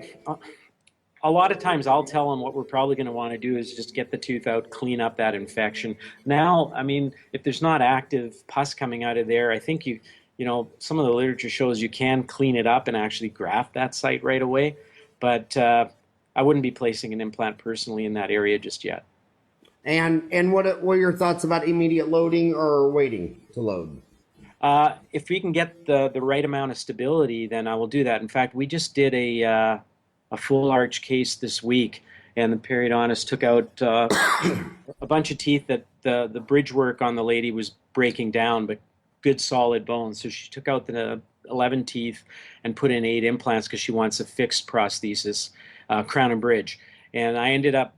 a lot of times I'll tell them what we're probably going to want to do is just get the tooth out, clean up that infection. Now, if there's not active pus coming out of there, I think some of the literature shows you can clean it up and actually graft that site right away. But I wouldn't be placing an implant personally in that area just yet. And what are your thoughts about immediate loading or waiting to load? If we can get the right amount of stability, then I will do that. In fact, we just did a full arch case this week, and the periodontist took out a bunch of teeth that the bridge work on the lady was breaking down, but good solid bones. So she took out the 11 teeth and put in 8 implants because she wants a fixed prosthesis, crown and bridge. And I ended up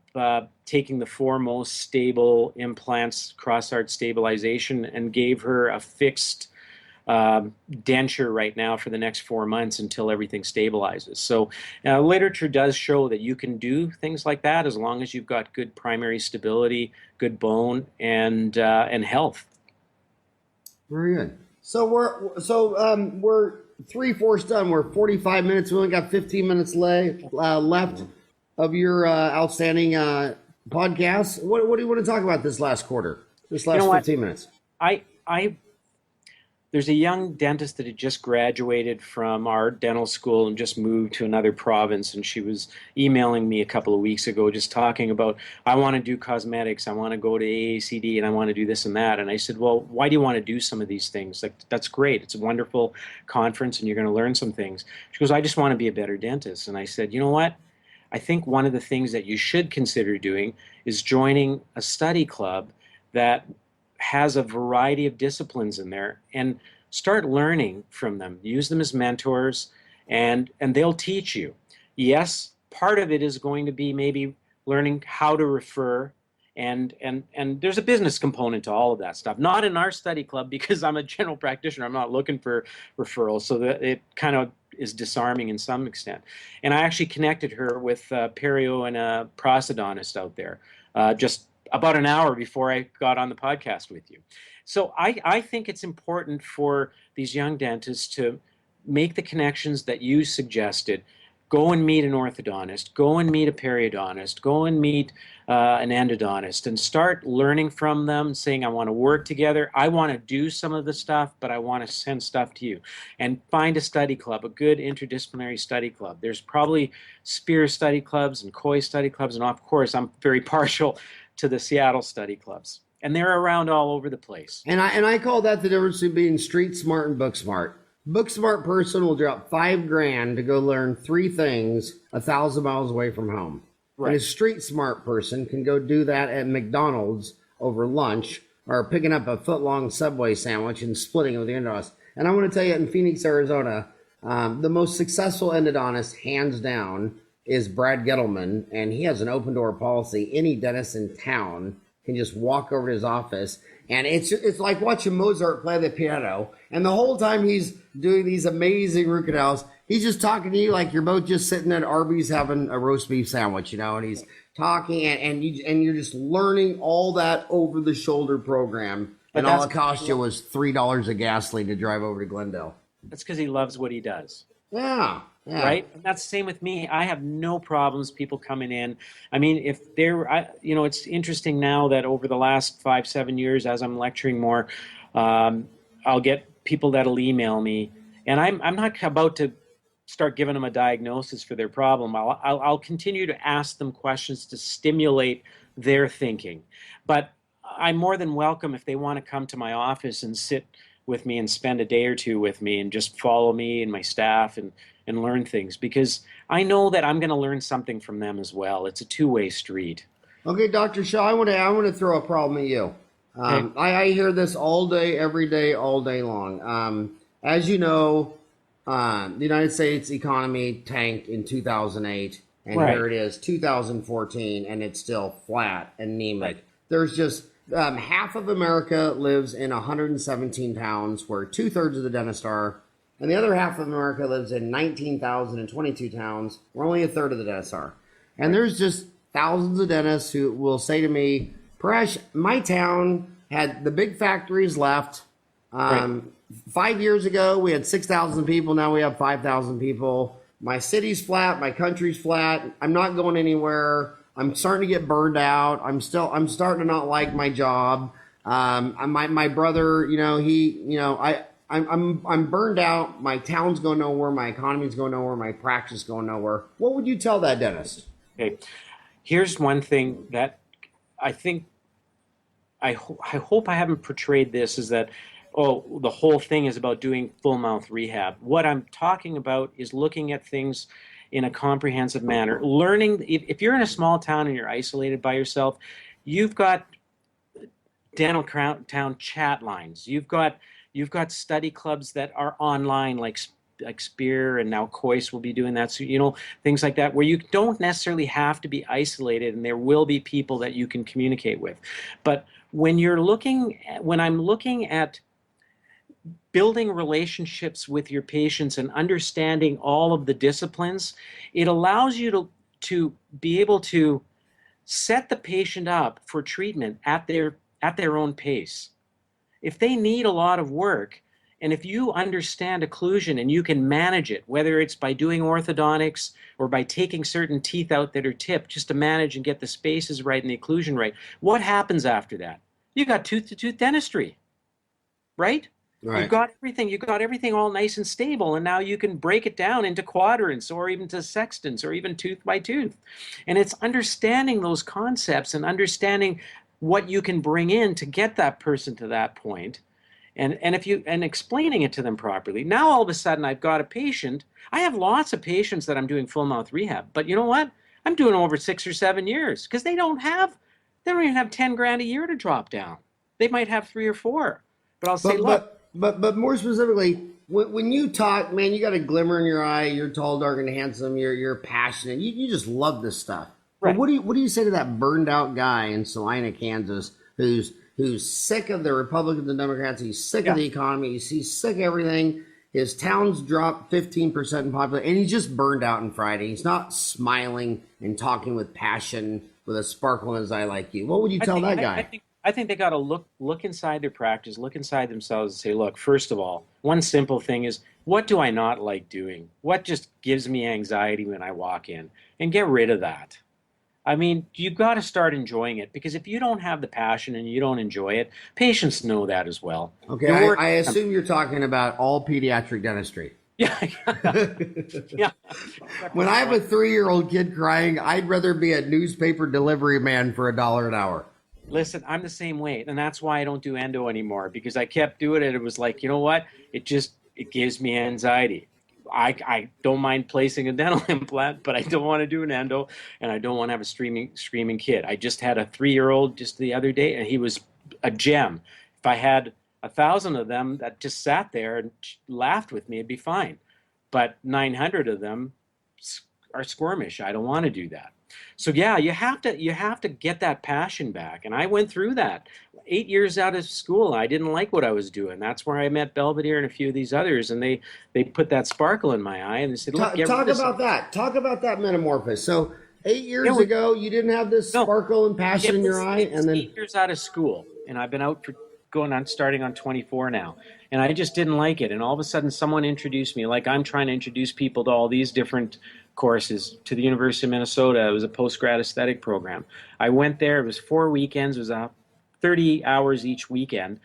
taking the 4 most stable implants, cross-arch stabilization, and gave her a fixed denture right now for the next 4 months until everything stabilizes. So literature does show that you can do things like that as long as you've got good primary stability, good bone, and health. Very good. So we're 3/4 done. We're 45 minutes. We only got 15 minutes left of your outstanding podcast. What do you want to talk about this last quarter? This last 15 minutes. There's a young dentist that had just graduated from our dental school and just moved to another province, and she was emailing me a couple of weeks ago just talking about, I want to do cosmetics, I want to go to AACD, and I want to do this and that. And I said, well, why do you want to do some of these things? Like, that's great. It's a wonderful conference, and you're going to learn some things. She goes, I just want to be a better dentist. And I said, you know what? I think one of the things that you should consider doing is joining a study club that has a variety of disciplines in there, and start learning from them. Use them as mentors, and they'll teach you. Yes, part of it is going to be maybe learning how to refer, and there's a business component to all of that stuff. Not in our study club, because I'm a general practitioner. I'm not looking for referrals, so that it kind of is disarming in some extent. And I actually connected her with perio and a prosthodontist out there just about an hour before I got on the podcast with you. So I think it's important for these young dentists to make the connections that you suggested, Go and meet an orthodontist, go and meet a periodontist, go and meet an endodontist, and start learning from them, saying, I want to work together. I want to do some of the stuff, but I want to send stuff to you. And find a study club, a good interdisciplinary study club. There's probably Spear study clubs and Coy study clubs, and of course, I'm very partial to the Seattle study clubs. And they're around all over the place. And I call that the difference between being street smart and book smart. Book smart person will drop $5,000 to go learn 3 things 1,000 miles away from home. Right. And a street smart person can go do that at McDonald's over lunch, or picking up a foot-long Subway sandwich and splitting it with the endodontist. And I want to tell you, in Phoenix, Arizona, the most successful endodontist, hands down, is Brad Gettleman, and he has an open-door policy. Any dentist in town can just walk over to his office, and it's like watching Mozart play the piano. And the whole time he's doing these amazing root canals, he's just talking to you like you're both just sitting at Arby's having a roast beef sandwich, you know. And he's talking, and you're just learning all that over the shoulder program. And all it cost you was $3 of gasoline to drive over to Glendale. That's because he loves what he does. Yeah. Yeah. Right? And that's the same with me. I have no problems people coming in. I mean, if they're, you know, it's interesting now that over the last 5-7 years, as I'm lecturing more, I'll get people that'll email me, and I'm not about to start giving them a diagnosis for their problem. I'll continue to ask them questions to stimulate their thinking. But I'm more than welcome if they want to come to my office and sit with me and spend a day or two with me and just follow me and my staff and learn things, because I know that I'm going to learn something from them as well. It's a two-way street. Okay, Dr. Shah, I want to throw a problem at you. Okay. I hear this all day, every day, all day long. As you know, the United States economy tanked in 2008, and right. Here it is, 2014, and it's still flat and anemic. Right. There's just half of America lives in 117 towns, where 2/3 of the dentists are. And the other half of America lives in 19,022 towns, where only 1/3 of the dentists are. And there's just thousands of dentists who will say to me, Paresh, my town had the big factories left. Right. 5 years ago, we had 6,000 people. Now we have 5,000 people. My city's flat. My country's flat. I'm not going anywhere. I'm starting to get burned out. I'm starting to not like my job. My brother, I'm burned out. My town's going nowhere. My economy's going nowhere. My practice is going nowhere. What would you tell that dentist? Okay, here's one thing that I think I hope I haven't portrayed this is that, oh, the whole thing is about doing full mouth rehab. What I'm talking about is looking at things in a comprehensive manner. Learning, if you're in a small town and you're isolated by yourself, you've got dental town chat lines. You've got study clubs that are online, like Spear, and now Coyce will be doing that. So, things like that, where you don't necessarily have to be isolated, and there will be people that you can communicate with. But when I'm looking at building relationships with your patients and understanding all of the disciplines, it allows you to be able to set the patient up for treatment at their own pace. If they need a lot of work, and if you understand occlusion and you can manage it, whether it's by doing orthodontics or by taking certain teeth out that are tipped just to manage and get the spaces right and the occlusion right, what happens after that? You got tooth-to-tooth dentistry, right? Right. You've got everything all nice and stable, and now you can break it down into quadrants or even to sextants or even tooth by tooth. And it's understanding those concepts and understanding what you can bring in to get that person to that point, and explaining it to them properly. Now all of a sudden I've got a patient. I have lots of patients that I'm doing full mouth rehab, but you know what? I'm doing over 6 or 7 years, because they don't even have 10 grand a year to drop down. They might have 3 or 4. But I'll say, But more specifically, when you talk, man, you got a glimmer in your eye. You're tall, dark, and handsome. You're passionate. You just love this stuff. Right. What do you say to that burned out guy in Salina, Kansas, who's sick of the Republicans and Democrats? He's sick of the economy. He's sick of everything. His town's dropped 15% in population, and he's just burned out on Friday. He's not smiling and talking with passion, with a sparkle in his eye like you. What would you tell that guy? I think they got to look inside their practice, look inside themselves and say, look, first of all, one simple thing is What do I not like doing? What just gives me anxiety when I walk in? And get rid of that. I mean, you got to start enjoying it, because if you don't have the passion and you don't enjoy it, patients know that as well. Okay, You're I working. assume you're talking about all pediatric dentistry. Yeah, yeah. When I have a 3-year-old kid crying, I'd rather be a newspaper delivery man for $1 an hour. Listen, I'm the same way, and that's why I don't do endo anymore, because I kept doing it. It was like, you know what? It gives me anxiety. I don't mind placing a dental implant, but I don't want to do an endo, and I don't want to have a screaming kid. I just had a 3-year-old just the other day, and he was a gem. If I had 1,000 of them that just sat there and laughed with me, it'd be fine. But 900 of them are squirmish. I don't want to do that. So yeah, you have to get that passion back. And I went through that. 8 years out of school, I didn't like what I was doing. That's where I met Belvedere and a few of these others, and they put that sparkle in my eye, and they said, "Look, Talk about that. Talk about that metamorphosis. So 8 years ago, you didn't have this sparkle and passion in your eye, and then 8 years out of school, and I've been out for starting on 24 now, and I just didn't like it. And all of a sudden, someone introduced me, like I'm trying to introduce people to all these different courses, to the University of Minnesota. It was a post-grad aesthetic program. I went there. It was 4 weekends. It was 30 hours each weekend,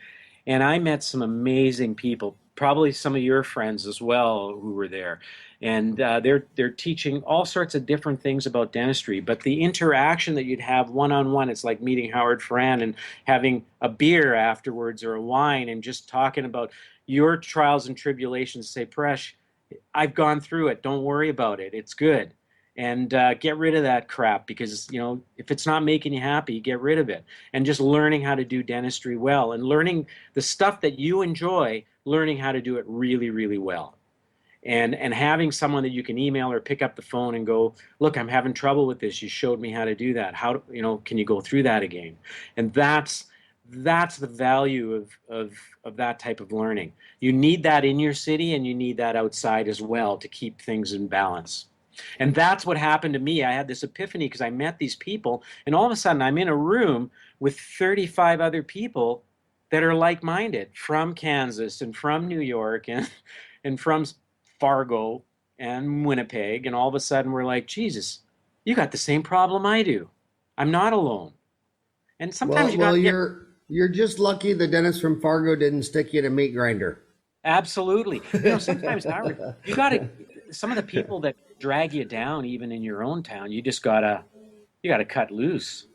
and I met some amazing people, probably some of your friends as well who were there. And they're teaching all sorts of different things about dentistry, but the interaction that you'd have one-on-one, it's like meeting Howard Farran and having a beer afterwards or a wine and just talking about your trials and tribulations. Say, Paresh, I've gone through it. Don't worry about it. It's good. And get rid of that crap, because, if it's not making you happy, get rid of it. And just learning how to do dentistry well, and learning the stuff that you enjoy, learning how to do it really, really well. And having someone that you can email or pick up the phone and go, look, I'm having trouble with this. You showed me how to do that. Can you go through that again? And that's the value of that type of learning. You need that in your city, and you need that outside as well to keep things in balance. And that's what happened to me. I had this epiphany because I met these people, and all of a sudden I'm in a room with 35 other people that are like-minded, from Kansas and from New York and from Fargo and Winnipeg, and all of a sudden we're like, Jesus, you got the same problem I do. I'm not alone. And sometimes you're just lucky the dentist from Fargo didn't stick you in a meat grinder. Absolutely. Sometimes you got to. Some of the people that drag you down, even in your own town, you gotta cut loose.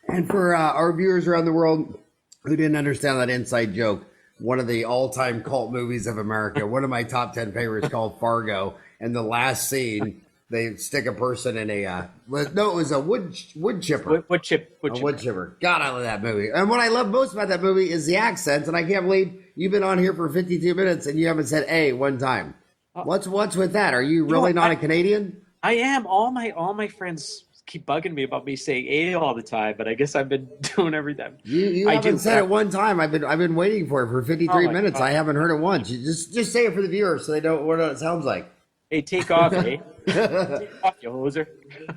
And for our viewers around the world who didn't understand that inside joke, one of the all-time cult movies of America, one of my top 10 favorites, called Fargo, and the last scene, they stick a person in it was a wood chipper. Wood chipper. God, I love that movie. And what I love most about that movie is the accents, and I can't believe you've been on here for 52 minutes and you haven't said A one time. What's with that? Are you really not a Canadian? I am. All my friends keep bugging me about me saying A all the time, but I guess I've been doing everything. You haven't said it one time. I've been waiting for it for 53 minutes. God. I haven't heard it once. You just say it for the viewers so they know what it sounds like. Hey, take off, eh? Take off, you hoser.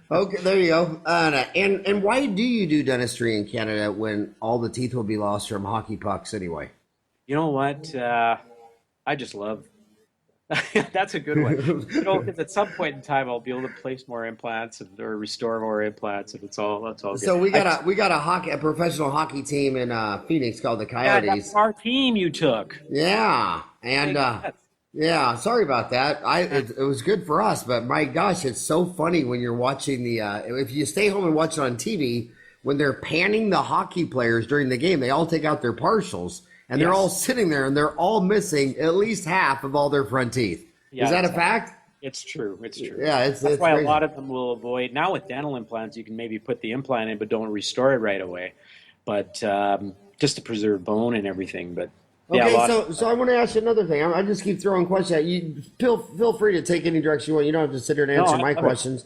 Okay, there you go. And why do you do dentistry in Canada when all the teeth will be lost from hockey pucks anyway? You know what? I just love. That's a good one. Because at some point in time, I'll be able to place more implants or restore more implants, and it's all good. So we got a professional hockey team in Phoenix called the Coyotes. Yeah, that's our team you took. Yeah, and yeah, sorry about that. It was good for us, but my gosh, it's so funny when you're watching if you stay home and watch it on TV, when they're panning the hockey players during the game, they all take out their partials. And they're all sitting there, and they're all missing at least half of all their front teeth. Yeah, is that a fact? It's true. It's true. Yeah, that's why crazy. A lot of them will avoid. Now with dental implants, you can maybe put the implant in, but don't restore it right away. But just to preserve bone and everything. But okay, so I want to ask you another thing. I just keep throwing questions at you. Feel free to take any direction you want. You don't have to sit here and answer my questions.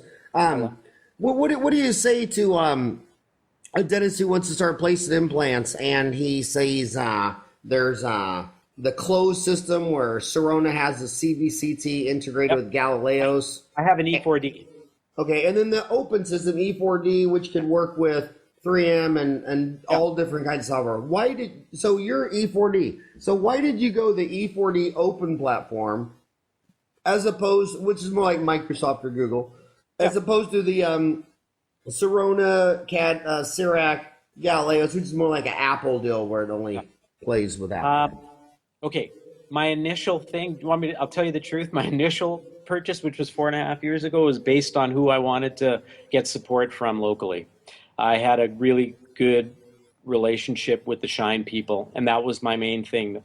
What do you say to a dentist who wants to start placing implants, and he says there's the closed system where Sirona has the CVCT integrated with Galileo's. I have an E4D. Okay, and then the open system, E4D, which could work with 3M and all different kinds of software. So you're E4D. So why did you go the E4D open platform as opposed, which is more like Microsoft or Google, as opposed to the Sirona, CAD, Sirac, Galileos, which is more like an Apple deal where it only plays with Apple? Okay, my initial thing, do you want me to, I'll tell you the truth, my initial purchase, which was 4.5 years ago, was based on who I wanted to get support from locally. I had a really good relationship with the Shine people, and that was my main thing,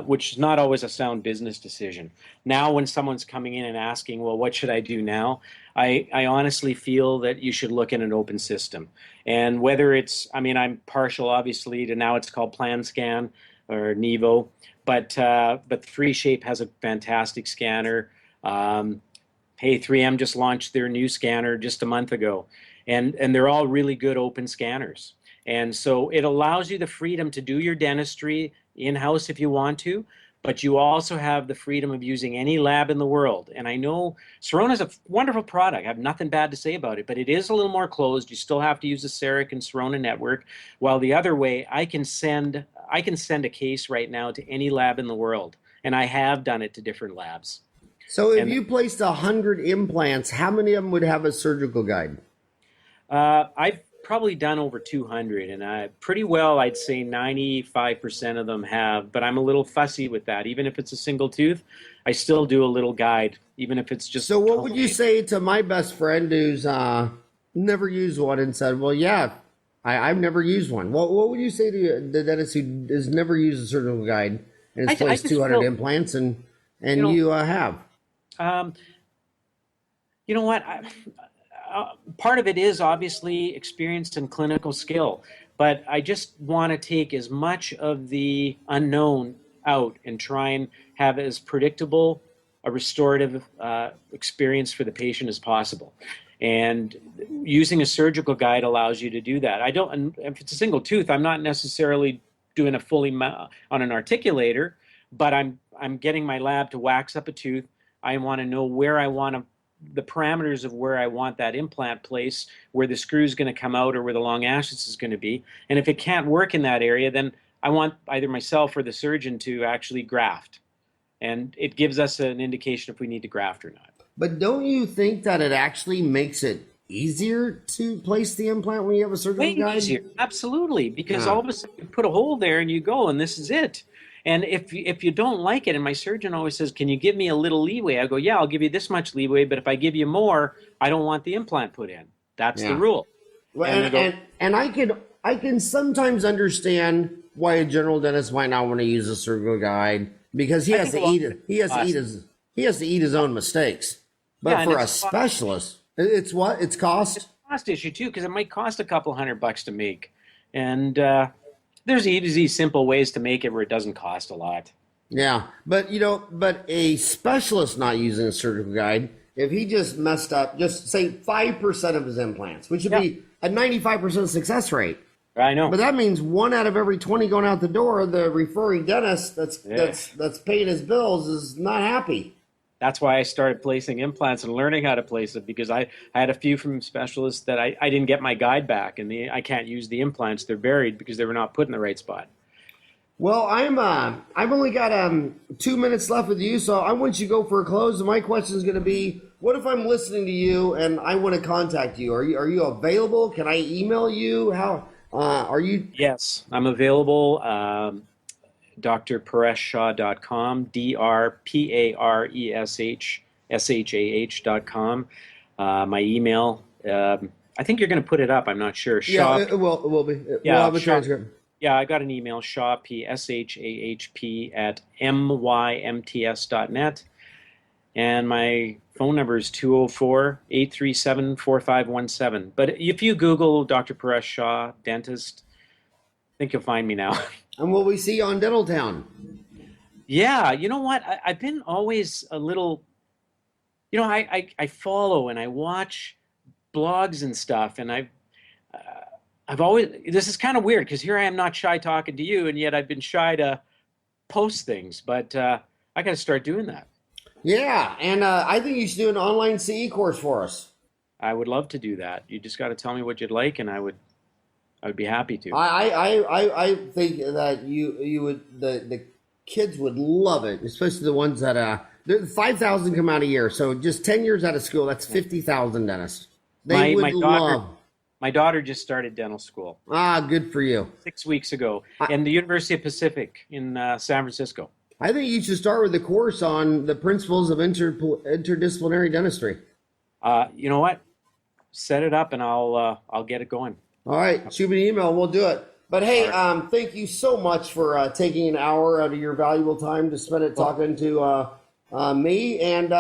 which is not always a sound business decision. Now, when someone's coming in and asking, well, what should I do now? I honestly feel that you should look at an open system. And whether it's, I mean, I'm partial, obviously, to now it's called PlanScan or Nevo, but 3Shape has a fantastic scanner. Hey, 3M just launched their new scanner just a month ago, and they're all really good open scanners. And so it allows you the freedom to do your dentistry in-house if you want to, but you also have the freedom of using any lab in the world. And I know Sirona's a wonderful product. I have nothing bad to say about it, but it is a little more closed. You still have to use the Ceric and Sirona network, while the other way, I can send a case right now to any lab in the world, and I have done it to different labs. So if you placed 100 implants, how many of them would have a surgical guide? I've probably done over 200, and pretty well, I'd say 95% of them have, but I'm a little fussy with that. Even if it's a single tooth, I still do a little guide, even if it's just... So what would you say to my best friend who's never used one and said, well, yeah, I've never used one. What would you say to the dentist who has never used a surgical guide and has placed 200 implants and you have? You know what? Part of it is obviously experience and clinical skill, but I just want to take as much of the unknown out and try and have as predictable a restorative experience for the patient as possible. And using a surgical guide allows you to do that. And if it's a single tooth, I'm not necessarily doing a fully on an articulator, but I'm getting my lab to wax up a tooth. I want to know where I want to, the parameters of where I want that implant placed, where the screw is going to come out or where the long axis is going to be. And if it can't work in that area, then I want either myself or the surgeon to actually graft. And it gives us an indication if we need to graft or not. But don't you think that it actually makes it easier to place the implant when you have a surgical guide? Easier, absolutely, because all of a sudden you put a hole there and you go, and this is it. And if you don't like it, and my surgeon always says, can you give me a little leeway? I go, yeah, I'll give you this much leeway, but if I give you more, I don't want the implant put in. That's the rule. Well, and I can sometimes understand why a general dentist might not want to use a surgical guide because he has to eat his own mistakes. But for a specialist, it's what? It's cost? It's a cost issue too, because it might cost a couple $100 to make. And there's easy, simple ways to make it where it doesn't cost a lot. Yeah, but but a specialist not using a surgical guide, if he just messed up, just say 5% of his implants, which would be a 95% success rate. I know. But that means 1 out of every 20 going out the door, the referring dentist that's paying his bills is not happy. That's why I started placing implants and learning how to place it, because I had a few from specialists that I didn't get my guide back, and I can't use the implants. They're buried because they were not put in the right spot. Well, I've only got 2 minutes left with you, so I want you to go for a close. And my question is going to be, what if I'm listening to you and I want to contact you? Are you available? Can I email you? How are you? Yes, I'm available. drpareshshah.com, drpareshshah.com. My email, I think you're going to put it up. I'm not sure. Yeah, it will be. We'll have a transcript. Yeah, I got an email, shahp, shahp, at mymts.net. And my phone number is 204-837-4517. But if you Google Dr. Paresh Shah, dentist, I think you'll find me now. And will we see you on Dental Town? Yeah, you know what? I've been always a little, I follow and I watch blogs and stuff, and I've always, this is kind of weird because here I am not shy talking to you, and yet I've been shy to post things, but I got to start doing that. Yeah, and I think you should do an online CE course for us. I would love to do that. You just got to tell me what you'd like, and I would I would be happy to. I think that you would the kids would love it, especially the ones that 5,000 come out a year. So just 10 years out of school, that's 50,000 dentists. They would love. My daughter just started dental school. Ah, good for you. 6 weeks ago, in the University of Pacific in San Francisco. I think you should start with the course on the principles of interdisciplinary dentistry. You know what? Set it up and I'll get it going. All right, shoot me an email and we'll do it. But hey, thank you so much for taking an hour out of your valuable time to spend it talking to me. And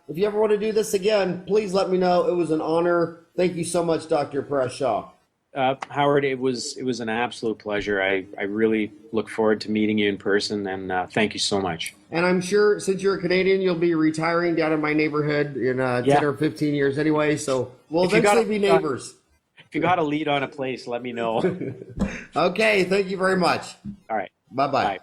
if you ever want to do this again, please let me know. It was an honor. Thank you so much, Dr. Paresh Shah. Howard, it was an absolute pleasure. I really look forward to meeting you in person, and thank you so much. And I'm sure since you're a Canadian, you'll be retiring down in my neighborhood in 10 or 15 years anyway. So we'll eventually be neighbors. If you got a lead on a place, let me know. Okay, thank you very much. All right. Bye-bye. Bye.